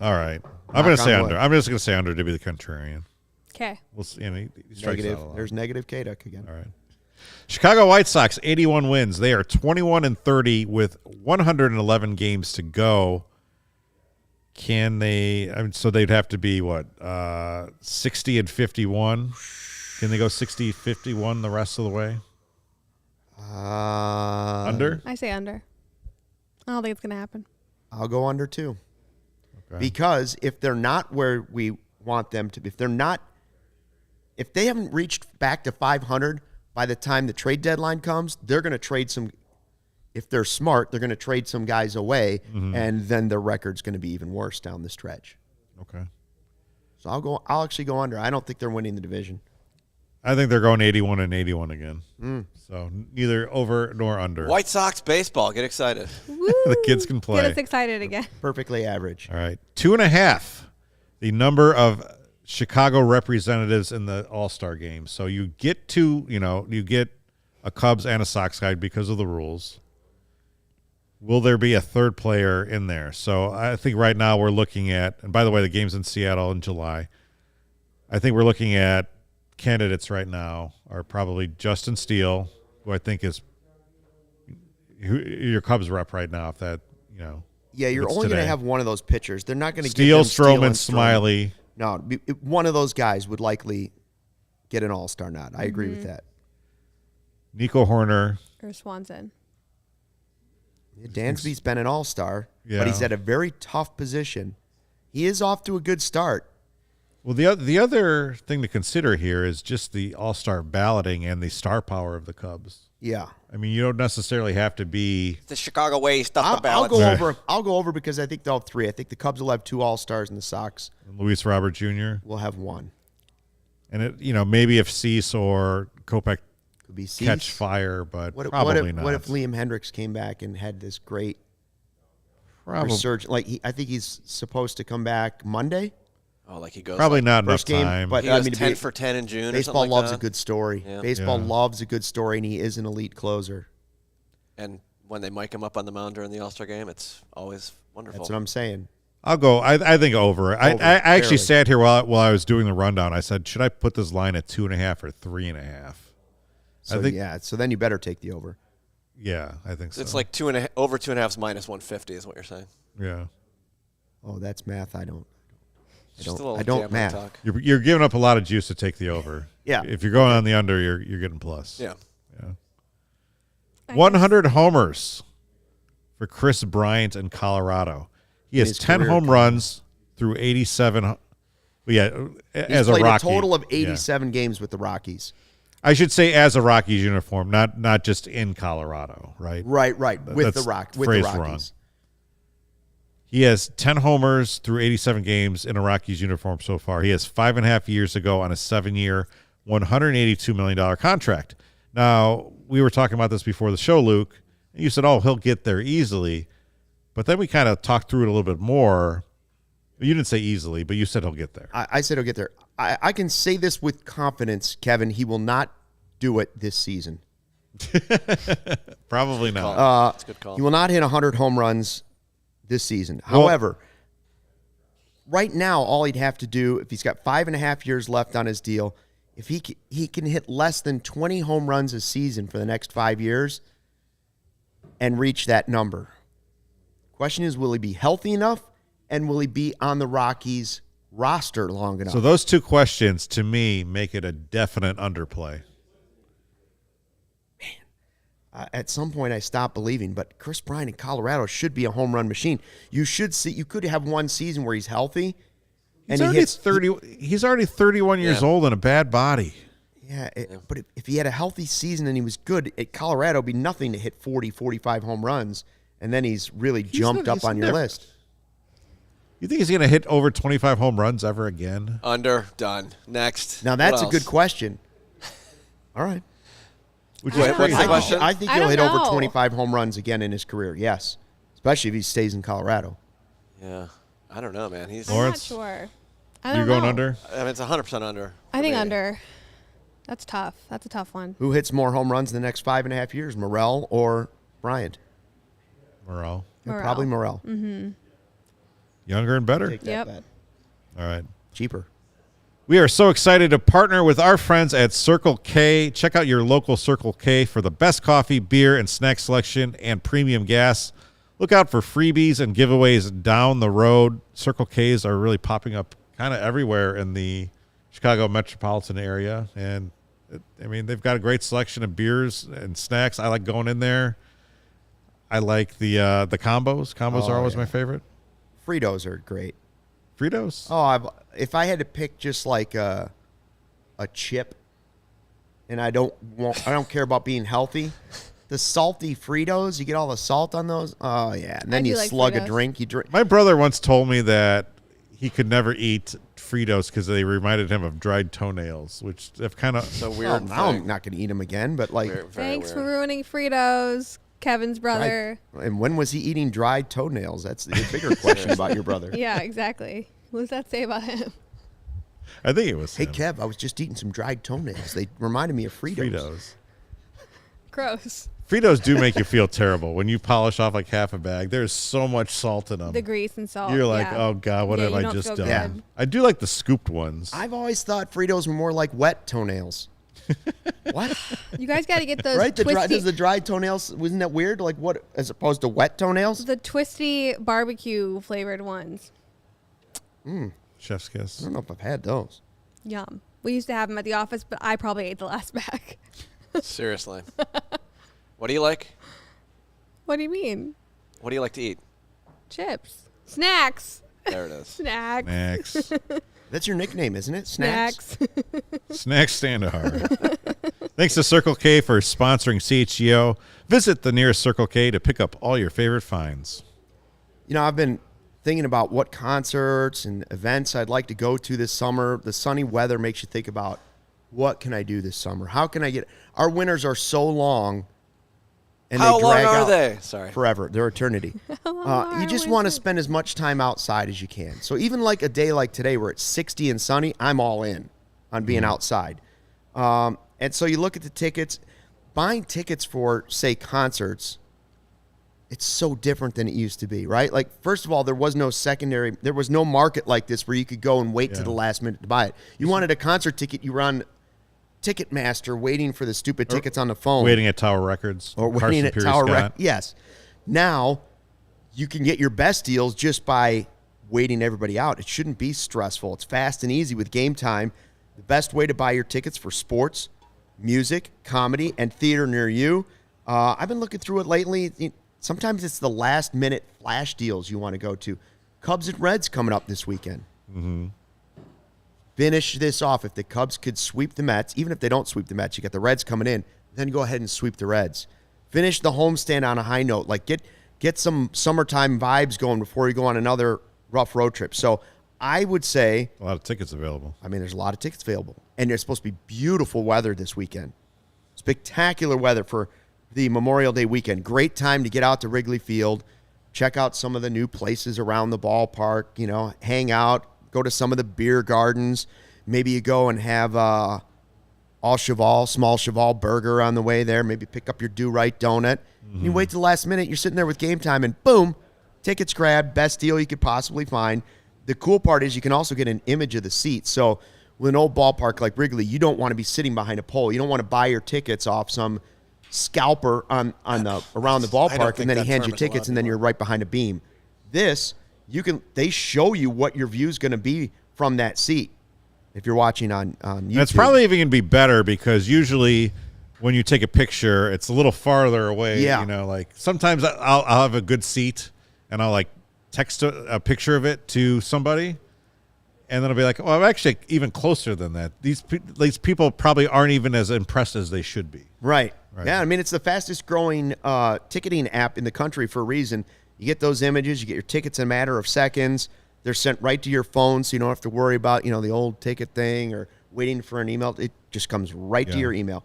All right, I'm going to say under. I'm just going to say under to be the contrarian. Okay. We'll see. He strikes out a lot. There's negative Kaduk again. All right. Chicago White Sox, 81 wins. They are 21-30 with 111 games to go. Can they? So they'd have to be what? 60-51. Can they go 60-51 the rest of the way? Under? I say under. I don't think it's gonna happen. I'll go under too. Okay. Because if they're not where we want them to be, if they haven't reached back to 500 by the time the trade deadline comes, they're going to trade some. If they're smart, they're going to trade some guys away, and then their record's going to be even worse down the stretch. Okay. So I'll actually go under. I don't think they're winning the division. I think they're going 81-81 again. So neither over nor under. White Sox baseball. Get excited. Woo! The kids can play. Get us excited again. Perfectly average. All right. 2.5. The number of Chicago representatives in the All-Star game. So you get you get a Cubs and a Sox guy because of the rules. Will there be a third player in there? So I think right now we're looking at, and by the way, the game's in Seattle in July. I think we're looking at candidates right now are probably Justin Steele, who I think is your Cubs rep right now. If that, Yeah, you're only going to have one of those pitchers. They're not going to Steele, give them Stroman, Smiley. No, one of those guys would likely get an All-Star nod. I agree with that. Nico Horner. Or Swanson. Dansby's been an All-Star, Yeah. but he's at a very tough position. He is off to a good start. Well, the other thing to consider here is just the All-Star balloting and the star power of the Cubs. Yeah. I mean, you don't necessarily have to be. The Chicago way, stuff the ballots. I'll go over because I think they'll have 3. I think the Cubs will have 2 All-Stars and the Sox Luis Robert Jr. will have 1. And it, maybe if Cease or Kopech Could be Cease. catch fire, but What not. if Liam Hendricks came back and had this great Probably, resurgence? I think he's supposed to come back Monday. Oh, like he goes. probably like, not enough first game, time. but he I goes mean, 10 for 10 in June. Baseball or something loves like a good story. Yeah. Baseball Yeah. loves a good story, and he is an elite closer. And when they mic him up on the mound during the All-Star game, it's always wonderful. That's what I'm saying. I'll go. I think over. I actually barely. sat here while I was doing the rundown. I said, should I put this line at 2.5 or 3.5? So so then you better take the over. Yeah, I think so. It's like 2.5 over 2.5 is minus 150 is what you're saying. Yeah. Oh, that's math. I don't Just a little don't gambling math. talk. You're giving up a lot of juice to take the over. Yeah. If you're going on the under, you're getting plus. Yeah. 100 homers for Chris Bryant in Colorado. He has His 10 career home career. runs through 87. Yeah, He's as a played Rocky. a total of Yeah. 87 games with the Rockies. I should say as a Rockies uniform, not just in Colorado, right? Right. With the phrased Rockies. wrong. He has 10 homers through 87 games in a Rockies uniform so far. He has 5.5 years ago on a 7-year, $182 million contract. Now, we were talking about this before the show, Luke, and you said, he'll get there easily. But then we kind of talked through it a little bit more. You didn't say easily, but you said he'll get there. I said he'll get there. I can say this with confidence, Kevin. He will not do it this season. Probably not. That's a good call. He will not hit 100 home runs this season. However, right now, all he'd have to do, if he's got 5.5 years left on his deal, if he can hit less than 20 home runs a season for the next 5 years and reach that number. Question is, will he be healthy enough, and will he be on the Rockies roster long enough? So those two questions, to me, make it a definite underplay. At some point, I stopped believing, but Chris Bryant in Colorado should be a home run machine. You could have one season where he's healthy, and He's already 31 years old and a bad body. Yeah, but if he had a healthy season and he was good at Colorado, it'd be nothing to hit 40, 45 home runs, and then he's really jumped up on your list. You think he's going to hit over 25 home runs ever again? Under, done. Next. Now, that's What a good else? question. All right. Which Wait, is what's the crazy. question? I think I he'll don't hit over know. 25 home runs again in his career, yes, especially if he stays in Colorado. Yeah. I don't know, man. He's. I'm Lawrence, not sure. I don't You're going know. under? I mean, it's 100% under. I for think me. under. That's tough. That's a tough one. Who hits more home runs in the next 5.5 years, Morel or Bryant? Morel. Yeah, Morel. probably Morel. Younger and better? Take that Yep. bet. All right. Cheaper. We are so excited to partner with our friends at Circle K. Check out your local Circle K for the best coffee, beer, and snack selection and premium gas. Look out for freebies and giveaways down the road. Circle Ks are really popping up kind of everywhere in the Chicago metropolitan area. And, they've got a great selection of beers and snacks. I like going in there. I like the combos. Combos are always my favorite. Fritos are great. Fritos? Oh, if I had to pick just like a chip, and I don't care about being healthy, the salty Fritos, you get all the salt on those. Oh yeah, and then I you do like slug a Fritos. drink. You drink. My brother once told me that he could never eat Fritos because they reminded him of dried toenails, which have kind of. It's a Well, weird now I'm thing. not going to eat them again. But like, Very Thanks weird. for ruining Fritos, Kevin's brother. and when was he eating dried toenails? That's the bigger question about your brother. Yeah, exactly. What does that say about him? I think it was Hey him. Kev, I was just eating some dried toenails. They reminded me of Fritos. Fritos. Gross. Fritos do make you feel terrible when you polish off like half a bag. There's so much salt in them. The grease and salt. You're like, yeah. oh god, what Yeah, have you I don't just feel done? Yeah. good. I do like the scooped ones. I've always thought Fritos were more like wet toenails. What? You guys got to get those Right? twisty, Does the dried toenails, wasn't that weird? Like what, as opposed to wet toenails? the twisty barbecue flavored ones. Chef's kiss. I don't know if I've had those. Yum. We used to have them at the office, but I probably ate the last bag. Seriously. What do you like? What do you mean? What do you like to eat? Chips. Snacks. There it is. Snacks. Snacks. That's your nickname, isn't it? Snacks? Snacks Standohar. Thanks to Circle K for sponsoring CHGO. Visit the nearest Circle K to pick up all your favorite finds. You know, I've been thinking about what concerts and events I'd like to go to this summer. The sunny weather makes you think about what can I do this summer? How can I get our winters are so long and How they long drag are out they? Sorry. forever. They're eternity. You just want to spend as much time outside as you can. So even like a day like today where it's 60 and sunny, I'm all in on being outside. And so you look at the tickets, buying tickets for, say, concerts, it's so different than it used to be, right? Like, first of all, there was no market like this where you could go and wait to the last minute to buy it. You wanted a concert ticket, you were on Ticketmaster waiting for the stupid tickets on the phone. Waiting at Tower Records. Or Carson waiting at Pirie Tower Scott. Records. Yes. Now, you can get your best deals just by waiting everybody out. It shouldn't be stressful. It's fast and easy with Game Time. The best way to buy your tickets for sports, music, comedy, and theater near you. I've been looking through it lately. Sometimes it's the last-minute flash deals you want to go to. Cubs and Reds coming up this weekend. Finish this off. If the Cubs could sweep the Mets, even if they don't sweep the Mets, you got the Reds coming in, then go ahead and sweep the Reds. Finish the homestand on a high note. Like get some summertime vibes going before you go on another rough road trip. So I would say A lot of tickets available. I mean, there's a lot of tickets available. And there's supposed to be beautiful weather this weekend. Spectacular weather for the Memorial Day weekend. Great time to get out to Wrigley Field, check out some of the new places around the ballpark, hang out, go to some of the beer gardens. Maybe you go and have small cheval burger on the way there. Maybe pick up your do-right donut. You wait till the last minute. You're sitting there with Game Time, and boom, tickets grabbed. Best deal you could possibly find. The cool part is you can also get an image of the seat. So with an old ballpark like Wrigley, you don't want to be sitting behind a pole. You don't want to buy your tickets off some scalper around the ballpark, and then he hands you tickets, and then you're right behind a beam. This, they show you what your view is going to be from that seat if you're watching on YouTube. And it's probably even going to be better because usually when you take a picture, it's a little farther away. Yeah. Like sometimes I'll have a good seat and I'll like text a picture of it to somebody. And then I'll be like, oh, I'm actually even closer than that. These people probably aren't even as impressed as they should be. Right. Yeah, I mean, it's the fastest growing ticketing app in the country for a reason. You get those images, you get your tickets in a matter of seconds. They're sent right to your phone, so you don't have to worry about, the old ticket thing or waiting for an email. It just comes right to your email.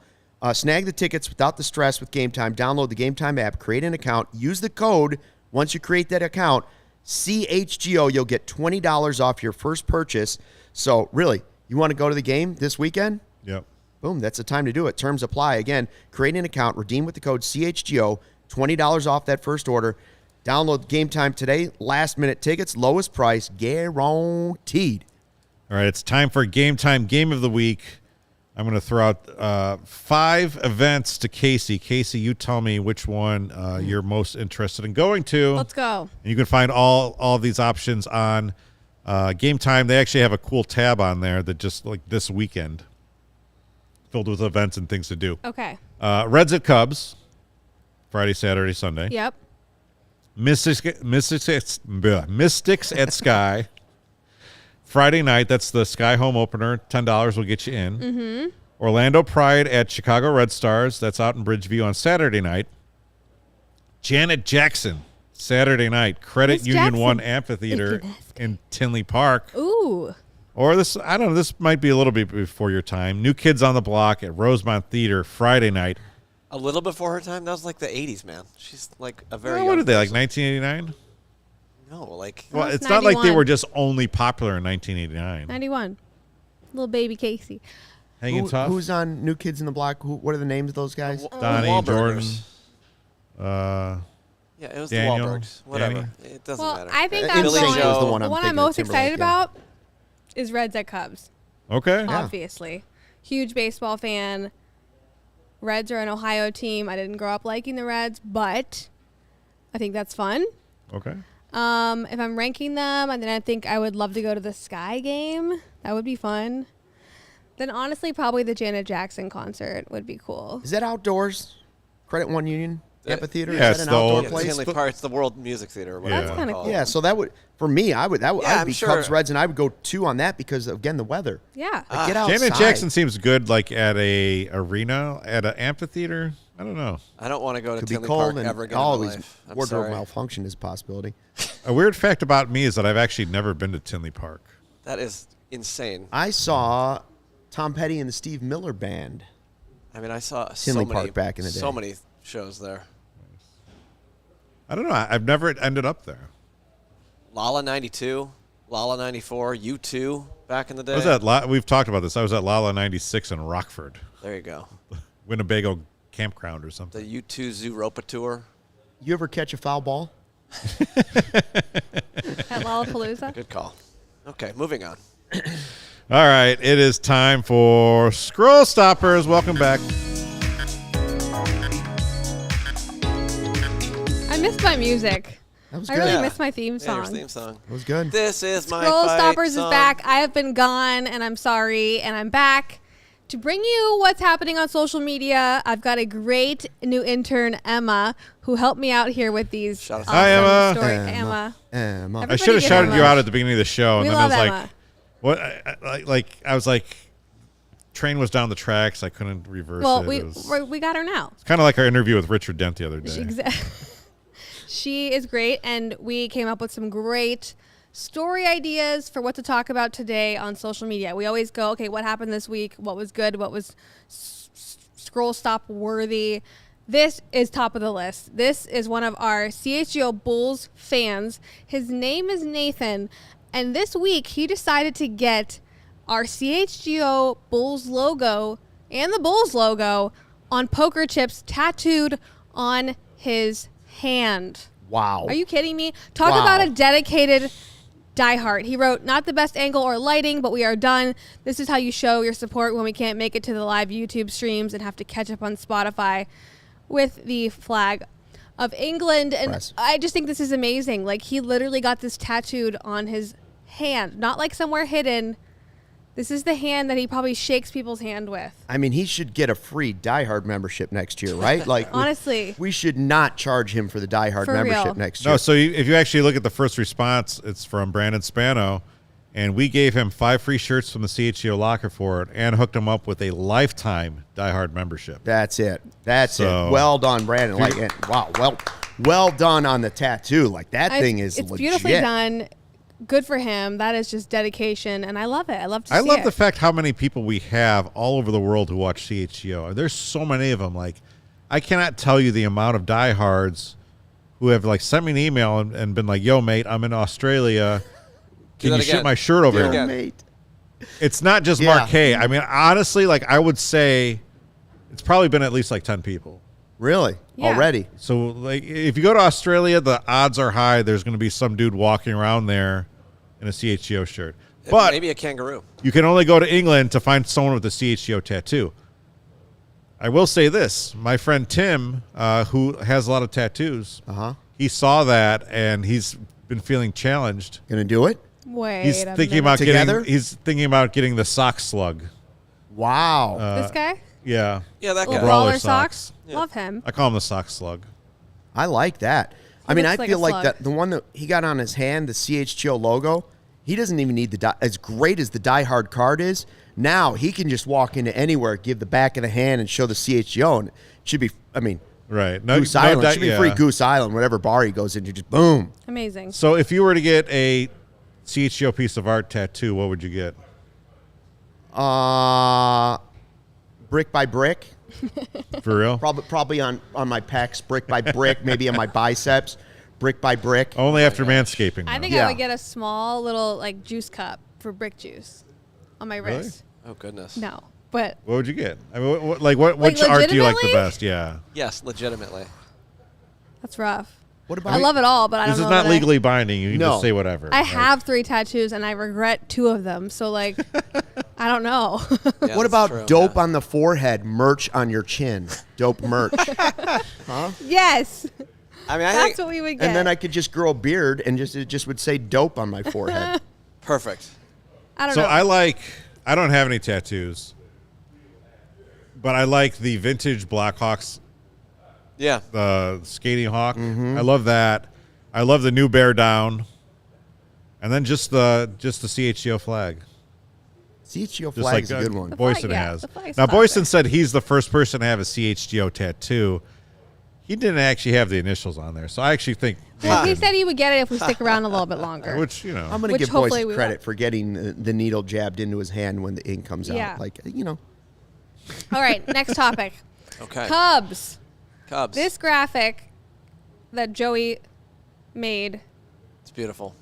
Snag the tickets without the stress with Game Time. Download the Game Time app, create an account, use the code. Once you create that account, CHGO, you'll get $20 off your first purchase. So, really, you want to go to the game this weekend? Yep. Boom, that's the time to do it. Terms apply. Again, create an account, redeem with the code CHGO, $20 off that first order. Download Game Time today. Last-minute tickets, lowest price, guaranteed. All right, it's time for Game Time Game of the Week. I'm going to throw out 5 events to Kacy. Kacy, you tell me which one you're most interested in going to. Let's go. And you can find all of these options on Game Time. They actually have a cool tab on there that just like this weekend filled with events and things to do. Okay. Reds at Cubs, Friday, Saturday, Sunday. Yep. Mystics at Sky. Friday night, that's the Sky home opener. $10 will get you in. Mm-hmm. Orlando Pride at Chicago Red Stars. That's out in Bridgeview on Saturday night. Janet Jackson, Saturday night. Credit Miss Union Jackson. 1 Amphitheater in Tinley Park. Ooh. Or this, I don't know, this might be a little bit before your time. New Kids on the Block at Rosemont Theater Friday night. A little before her time? That was like the 80s, man. She's like a very What young did they, like person. 1989? No, like... Well, Almost it's not like they 91. were just only popular in 1989. 91. Little baby Kacy. Hanging tough. Who's on New Kids in the Block? What are the names of those guys? Donnie, Jordan. Wahlburgers. Yeah, it was Daniel, the Wahlbergs. Whatever. Danny. It doesn't Well, matter. I think In I'm Billy Sync going. was Joe. the one The I'm one thinking I'm of, most excited Timberlake, about is Reds at Cubs. Okay. Yeah. Obviously. Huge baseball fan. Reds are an Ohio team. I didn't grow up liking the Reds, but I think that's fun. Okay. If I'm ranking them, and then I think I would love to go to the Sky game. That would be fun. Then honestly, probably the Janet Jackson concert would be cool. Is that outdoors? Credit One Union Amphitheater? Yeah, Is it's that the an outdoor old- Yeah, place? Tinley Park, it's the World Music Theater. Or whatever That's it's kinda called. cool. Yeah, so that would, for me, I'd I'm be sure. Cubs, Reds, and I would go 2 on that because, again, the weather. Yeah. Like, get outside. Janet Jackson seems good, like at a arena, at an amphitheater. I don't know. I don't want to go to Could be Tinley cold Park and ever again in my always life. I'm wardrobe sorry. malfunction is a possibility. A weird fact about me is that I've actually never been to Tinley Park. That is insane. I saw Tom Petty and the Steve Miller Band. I mean, I saw Tinley so many, Park back in the day. so many shows there. I don't know. I've never ended up there. Lala 92, Lala 94, U2 back in the day. I was at we've talked about this. I was at Lala 96 in Rockford, There you go. Winnebago campground or something. The U2 Zooropa tour. You ever catch a foul ball? At Lollapalooza. Good call. Okay, moving on. All right, it is time for Scroll Stoppers. Welcome back. I missed my music. That was I good. really Yeah. missed my theme Yeah, your song. theme song. That was good. This is my Scroll fight Stoppers song. is back. I have been gone, and I'm sorry, and I'm back to bring you what's happening on social media. I've got a great new intern, Emma, who helped me out here with these Shout out awesome to Hi, Emma. stories. Emma. Emma. Emma. I Everybody should have give shouted Emma. you out at the beginning of the show, We and then love I was Emma. like, What? I was like, train was down the tracks. I couldn't reverse Well, it. we got her now. It's kind of like our interview with Richard Dent the other day. She is great, and we came up with some great story ideas for what to talk about today on social media. We always go, okay, what happened this week? What was good? What was scroll stop worthy? This is top of the list. This is one of our CHGO Bulls fans. His name is Nathan, and this week he decided to get our CHGO Bulls logo and the Bulls logo on poker chips tattooed on his hand. Wow. Are you kidding me? Talk about a dedicated diehard. He wrote, not the best angle or lighting, but we are done. This is how you show your support when we can't make it to the live YouTube streams and have to catch up on Spotify with the flag of England. And I just think this is amazing. Like, he literally got this tattooed on his hand, not like somewhere hidden. This is the hand that he probably shakes people's hand with. I mean, he should get a free Die Hard membership next year, right? Like, honestly, we should not charge him for the Die Hard membership next year. No, so if you actually look at the first response, it's from Brandon Spano, and we gave him 5 free shirts from the CHGO locker for it and hooked him up with a lifetime Die Hard membership. That's it. That's it. Well done, Brandon. Wow. Well done on the tattoo. Like, that thing is it's legit. Beautifully done. Good for him. That is just dedication, and I love it. I love to see it. I love the fact how many people we have all over the world who watch CHGO. There's so many of them. Like, I cannot tell you the amount of diehards who have like sent me an email and been like, "Yo, mate, I'm in Australia. Can you ship my shirt over here?" Mate. It's not just Mark K. I mean, honestly, like I would say, it's probably been at least like 10 people. Really? Yeah. Already? So, like, if you go to Australia, the odds are high there's going to be some dude walking around there in a CHGO shirt. But maybe a kangaroo. You can only go to England to find someone with a CHGO tattoo. I will say this. My friend Tim, who has a lot of tattoos, he saw that, and he's been feeling challenged. Gonna do it? Wait, he's thinking about together? He's thinking about getting the sock slug. Wow. This guy? Yeah. Yeah, that guy. Little Brawler brawler socks. Yeah. Love him. I call him the sock slug. I like that. I mean, I looks like feel a like slug. that the one that he got on his hand, the CHGO logo, he doesn't even need as great as the Die Hard card is. Now he can just walk into anywhere, give the back of the hand, and show the CHGO, and it should be. I mean, right? Goose Island should be free. Goose Island, whatever bar he goes into, just boom. Amazing. So, if you were to get a CHGO piece of art tattoo, what would you get? Brick by brick. For real? Probably on my pecs, brick by brick, maybe on my biceps, brick by brick. Only after manscaping. I though. think I would get a small little like juice cup for brick juice on my Really? wrist. Oh, goodness. No, but What would you get? I mean, which art do you like the legitimately? best? Yeah. Yes, legitimately. that's rough. What about I love it all, but I don't This know. is not that legally binding. You can No. just say whatever. I have 3 tattoos, and I regret 2 of them. So like, I don't know. Yeah, What that's about true, dope yeah. on the forehead, merch on your chin? Dope merch. Yes, I mean, I that's think what we would get. And then I could just grow a beard and it just would say dope on my forehead. perfect. I don't So know. I don't have any tattoos, but I like the vintage Blackhawks, Yeah. the skating hawk. I love that. I love the new bear down, and then just the CHGO flag. CHGO Just flag like is a good one. Boyson flag, yeah, has. the flag's Now classic. Boyson said he's the first person to have a CHGO tattoo. He didn't actually have the initials on there, so I actually think, Well, he said he would get it if we stick around a little bit longer. which you know, I'm going to Which give hopefully Boyce we credit will. for getting the needle jabbed into his hand when the ink comes Yeah. out. Like, you know. All right, next topic. Okay. Cubs. Cubs. This graphic that Joey made. It's beautiful.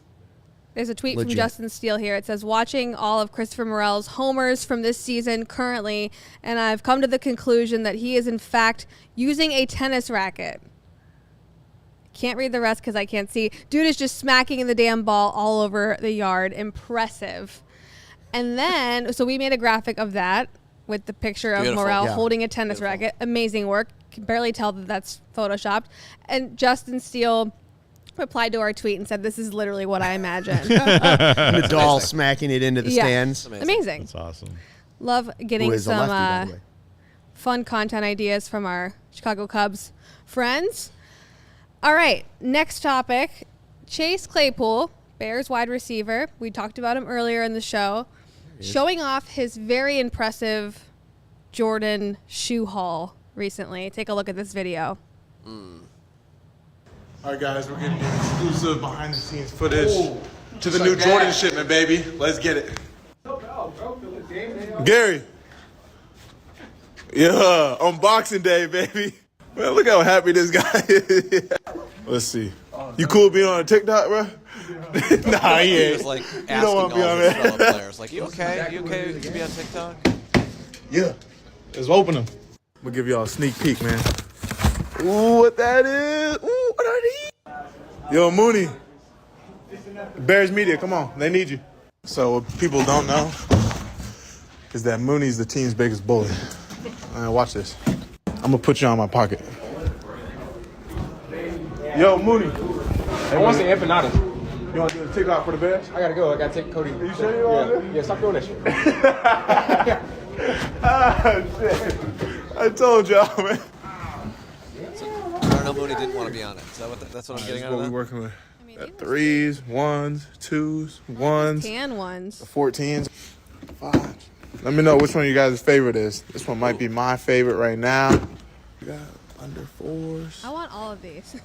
There's a tweet Legit. from Justin Steele here. It says, watching all of Christopher Morel's homers from this season currently, and I've come to the conclusion that he is in fact using a tennis racket. Can't read the rest because I can't see. Dude is just smacking the damn ball all over the yard. Impressive. And then, so we made a graphic of that with the picture of Beautiful. Morel Yeah. holding a tennis Beautiful. racket. Amazing work. Can barely tell that that's photoshopped. And Justin Steele replied to our tweet and said, this is literally what I imagined. Nadal smacking it into the Yeah. stands. Amazing. that's awesome. Love getting Who is a some lefty, by the way. fun content ideas from our Chicago Cubs friends. All right, next topic. Chase Claypool Bears wide receiver. We talked about him earlier in the show. Showing off his very impressive Jordan shoe haul recently. Take a look at this video. All right, guys, we're getting exclusive behind-the-scenes footage to the new Jordan shipment, baby. Let's get it. Gary. Yeah, unboxing day, baby. Man, look how happy this guy is. Let's see. You cool being on a TikTok, bro? Nah, he He ain't. was like You asking don't all want to be on his that. fellow players, like, you okay? You okay to be on TikTok? Yeah. Let's open them. I'm going to give y'all a sneak peek, man. Ooh, what that is. Ooh, what are these? Yo, Mooney. Bears Media, come on. They need you. So what people don't know is that Mooney's the team's biggest bully. Watch this. I'm going to put you on my pocket. Yo, Mooney. They want some empanadas. You want to do a TikTok for the Bears? I gotta go. I gotta take Cody. You sure you want to? Yeah, stop doing that shit. Ah, shit. I told y'all, man. Darnell Mooney didn't want to be on it. Is that that's what I'm getting That's out what of we're that? working with. these At are threes, ones, twos, ones, Tan ones. 14s, fives. Let me know which one you guys' favorite is. This one might be my favorite right now. We got under fours. I want all of these.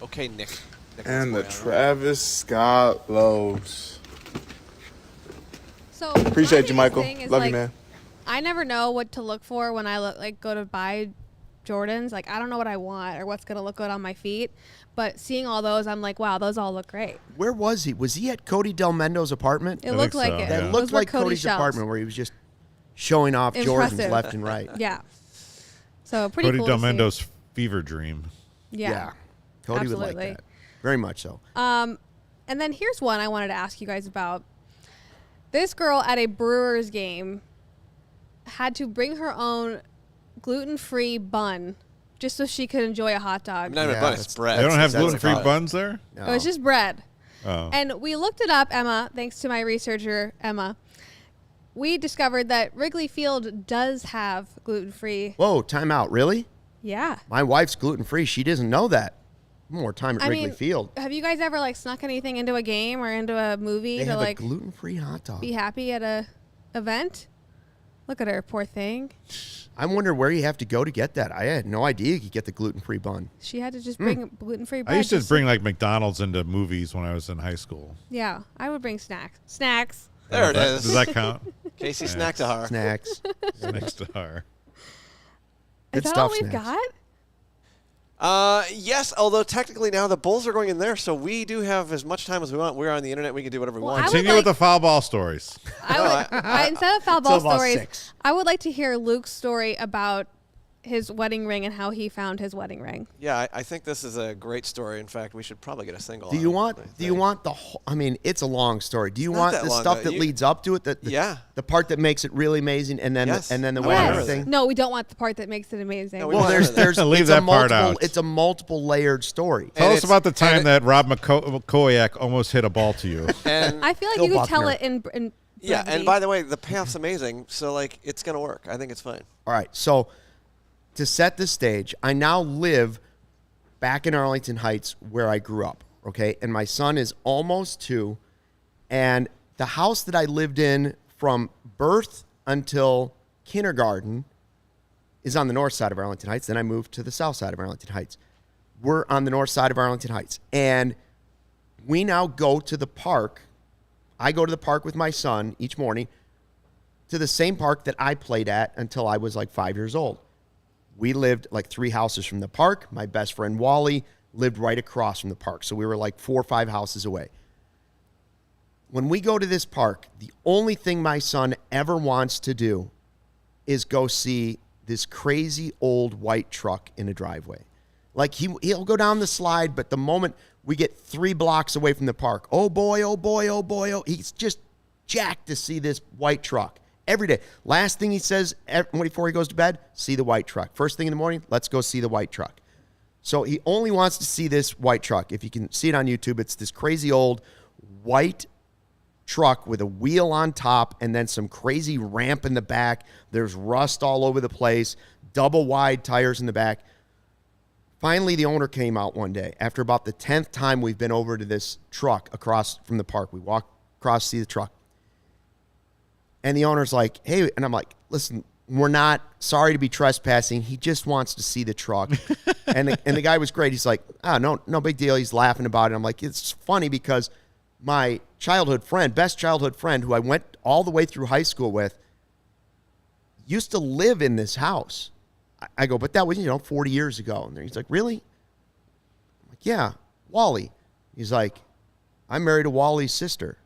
Okay, Nick. And the Travis Scott lows. So Appreciate my you, Michael. biggest thing is, Love like, you, man. I never know what to look for when I go to buy Jordans. Like, I don't know what I want or what's gonna look good on my feet. But seeing all those, I'm like, wow, those all look great. Where was he? Was he at Cody Del Mendo's apartment? It looked like so, it. yeah. That Those looked were like Cody's shelves. apartment where he was just showing off Impressive. Jordans left and right. Yeah. So pretty Cody cool. Del to see. Mendo's fever dream. Yeah. Cody would Absolutely. like that. Very much so. And then here's one I wanted to ask you guys about. This girl at a Brewers game had to bring her own gluten-free bun just so she could enjoy a hot dog. Not even Yeah, a bun, it's that's- bread. They don't have That's gluten-free about it. buns there? No. It was just bread. Oh. And we looked it up, Emma, thanks to my researcher, Emma. We discovered that Wrigley Field does have gluten-free. Whoa, time out. Really? Yeah. My wife's gluten-free. She doesn't know that. More time at I Wrigley mean, Field. have you guys ever snuck anything into a game or into a movie They to have a like gluten-free hot dog. be happy at a event? Look at her, poor thing. I wonder where you have to go to get that. I had no idea you could get the gluten-free bun. She had to just bring gluten-free bread. I used to just bring like McDonald's into movies when I was in high school. Yeah, I would bring snacks. Snacks. There it Does is. that count? Casey Snackdahar. Snacks. Next to her. Is Good that stuff, all we've snacks. got? Yes, although technically now the Bulls are going in there, so we do have as much time as we want. We're on the internet. We can do whatever we Well, want. I would Continue with like- the foul ball stories. Instead of foul ball Till about stories, 6. I would like to hear Luke's story about his wedding ring and how he found his wedding ring. Yeah, I think this is a great story. In fact, we should probably get a single. Do on you it, want? I Do you think. want the? Whole, I mean, it's a long story. Do you not want that the long, stuff though. that You- leads up to it? Yeah. The part that makes it really amazing, and then Yes. and then the I wedding want Yes. everything. No, we don't want the part that makes it amazing. No, we Well, want there's everything. Leave it's a that part multiple out. it's a multiple layered story. Tell us it's- about the time and that Rob McCoyak almost hit a ball to you. And I feel like Phil you could tell Buckner. it in yeah, brevity. and by the way, the payoff's amazing. So like, it's gonna work. I think it's fine. All right, so to set the stage, I now live back in Arlington Heights where I grew up, okay? And my son is almost 2, and the house that I lived in from birth until kindergarten is on the north side of Arlington Heights. Then I moved to the south side of Arlington Heights. We're on the north side of Arlington Heights, and we now go to the park. I go to the park with my son each morning to the same park that I played at until I was like 5 years old. We lived like 3 houses from the park. My best friend Wally lived right across from the park. So we were like 4 or 5 houses away. When we go to this park, the only thing my son ever wants to do is go see this crazy old white truck in a driveway. Like he'll go down the slide, but the moment we get 3 blocks away from the park, oh boy, oh boy, oh boy, oh, he's just jacked to see this white truck. Every day. Last thing he says before he goes to bed, see the white truck. First thing in the morning, let's go see the white truck. So he only wants to see this white truck. If you can see it on YouTube, it's this crazy old white truck with a wheel on top and then some crazy ramp in the back. There's rust all over the place, double wide tires in the back. Finally, the owner came out one day after about the 10th time we've been over to this truck across from the park. We walk across to see the truck. And the owner's like, hey, and I'm like, listen, we're not sorry to be trespassing. He just wants to see the truck. and the guy was great. He's like, no big deal. He's laughing about it. I'm like, it's funny because my best childhood friend, who I went all the way through high school with, used to live in this house. I go, but that was, 40 years ago. And he's like, really? I'm like, yeah, Wally. He's like, I'm married to Wally's sister.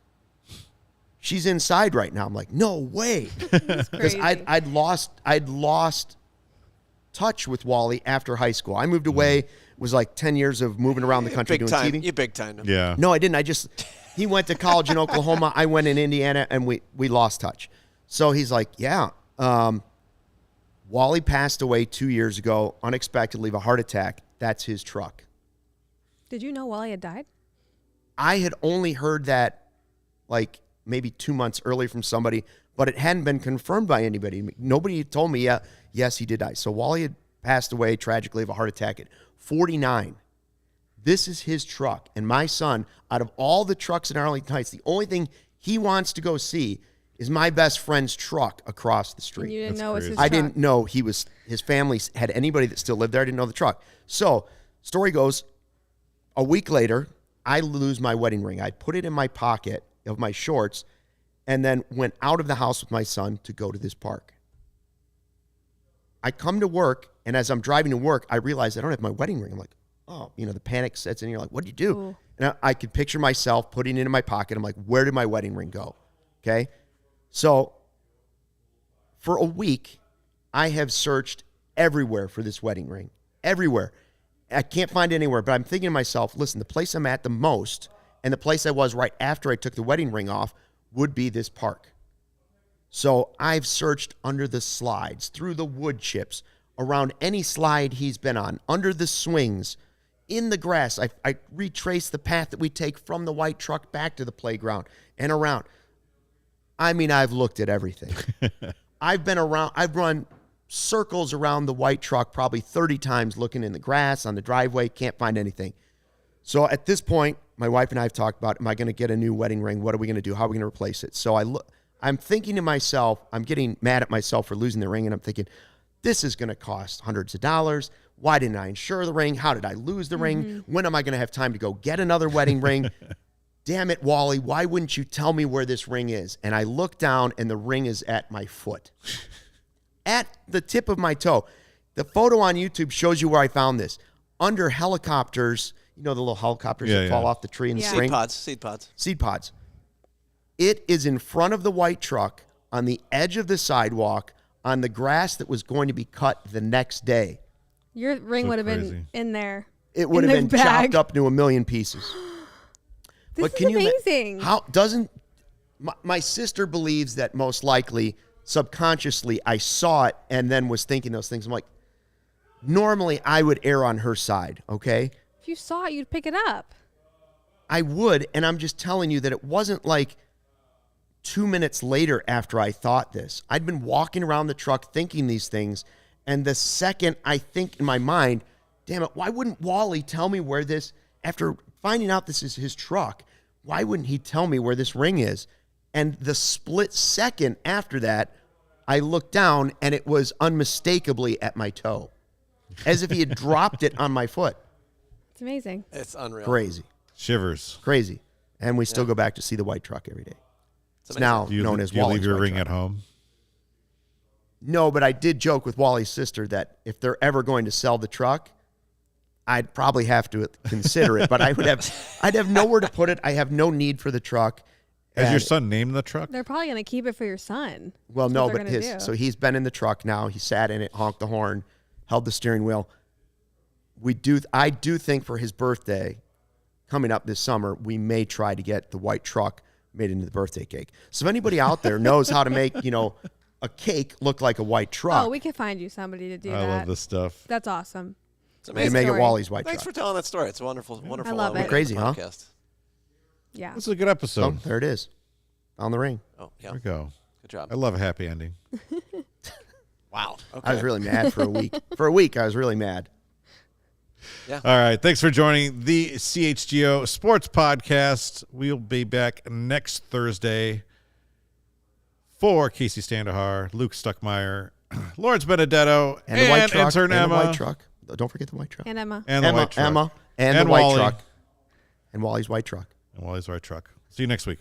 She's inside right now. I'm like, no way. Because I'd lost touch with Wally after high school. I moved away. It was like 10 years of moving around the country doing TV. You big time him. Yeah. No, I didn't. He went to college in Oklahoma. I went in Indiana, and we lost touch. So he's like, yeah. Wally passed away 2 years ago, unexpectedly of a heart attack. That's his truck. Did you know Wally had died? I had only heard that like maybe 2 months earlier from somebody, but it hadn't been confirmed by anybody. Nobody had told me, yes, he did die. So Wally had passed away tragically of a heart attack at 49. This is his truck. And my son, out of all the trucks in Arlington Heights, the only thing he wants to go see is my best friend's truck across the street. And you didn't know it was his I truck. didn't know his family had anybody that still lived there. I didn't know the truck. So story goes, a week later, I lose my wedding ring. I put it in my pocket of my shorts and then went out of the house with my son to go to this park. I come to work, and as I'm driving to work, I realize I don't have my wedding ring. I'm like, oh, the panic sets in. You're like, what do you do? Ooh. And I could picture myself putting it in my pocket. I'm like, where did my wedding ring go? Okay. So for a week, I have searched everywhere for this wedding ring. Everywhere. I can't find it anywhere, but I'm thinking to myself, listen, the place I'm at the most and the place I was right after I took the wedding ring off would be this park. So I've searched under the slides, through the wood chips, around any slide he's been on, under the swings, in the grass. I retraced the path that we take from the white truck back to the playground and around. I mean, I've looked at everything. I've run circles around the white truck probably 30 times looking in the grass, on the driveway, can't find anything. So at this point, my wife and I have talked about, am I going to get a new wedding ring? What are we going to do? How are we going to replace it? So I'm thinking to myself, I'm getting mad at myself for losing the ring, and I'm thinking, this is going to cost hundreds of dollars. Why didn't I insure the ring? How did I lose the ring? When am I going to have time to go get another wedding ring? Damn it, Wally, why wouldn't you tell me where this ring is? And I look down, and the ring is at my foot. At the tip of my toe. The photo on YouTube shows you where I found this. Under helicopters, the little helicopters that fall off the tree in the spring? Seed pods. Seed pods. It is in front of the white truck, on the edge of the sidewalk, on the grass that was going to be cut the next day. Your ring So would have crazy. been in there. It would have been chopped up into a million pieces. This But is amazing. How doesn't my sister believes that most likely subconsciously I saw it and then was thinking those things. I'm like, normally I would err on her side, okay? If you saw it, you'd pick it up. I would, and I'm just telling you that it wasn't like 2 minutes later after I thought this. I'd been walking around the truck thinking these things, and the second I think in my mind, damn it, why wouldn't Wally tell me where this, after finding out this is his truck, why wouldn't he tell me where this ring is? And the split second after that, I looked down, and it was unmistakably at my toe, as if he had dropped it on my foot. It's amazing. It's unreal. Crazy. Shivers. Crazy. And we still go back to see the white truck every day. It's amazing. now Do you, known as do you Wally's leave your white ring truck. at home? No, but I did joke with Wally's sister that if they're ever going to sell the truck, I'd probably have to consider it. But I'd have nowhere to put it. I have no need for the truck. Has your And- son named the truck? They're probably going to keep it for your son. Well, That's no, what they're but gonna do. so he's been in the truck now. He sat in it, honked the horn, held the steering wheel. I do think for his birthday coming up this summer, we may try to get the white truck made into the birthday cake. So if anybody out there knows how to make, a cake look like a white truck, Oh, we could find you somebody to do I that. love this stuff. That's awesome. It's they amazing. make it story. Wally's white Thanks truck. for telling that story. It's a wonderful, wonderful. I love it. Crazy, huh? podcast. Yeah. This is a good So episode. there it is. On the ring. Oh, yeah. There we go. Good job. I love a happy ending. Wow. Okay. I was really mad for a week. For a week, I was really mad. Yeah. All right. Thanks for joining the CHGO Sports Podcast. We'll be back next Thursday for Kacy Standohar, Luke Stuckmeyer, Lawrence Benedetto, And the white truck. intern And Emma. the white truck. Don't forget the white truck. And Emma. And the white truck. Emma. And the And white Wally. truck. And Wally's white truck. And Wally's white truck. See you next week.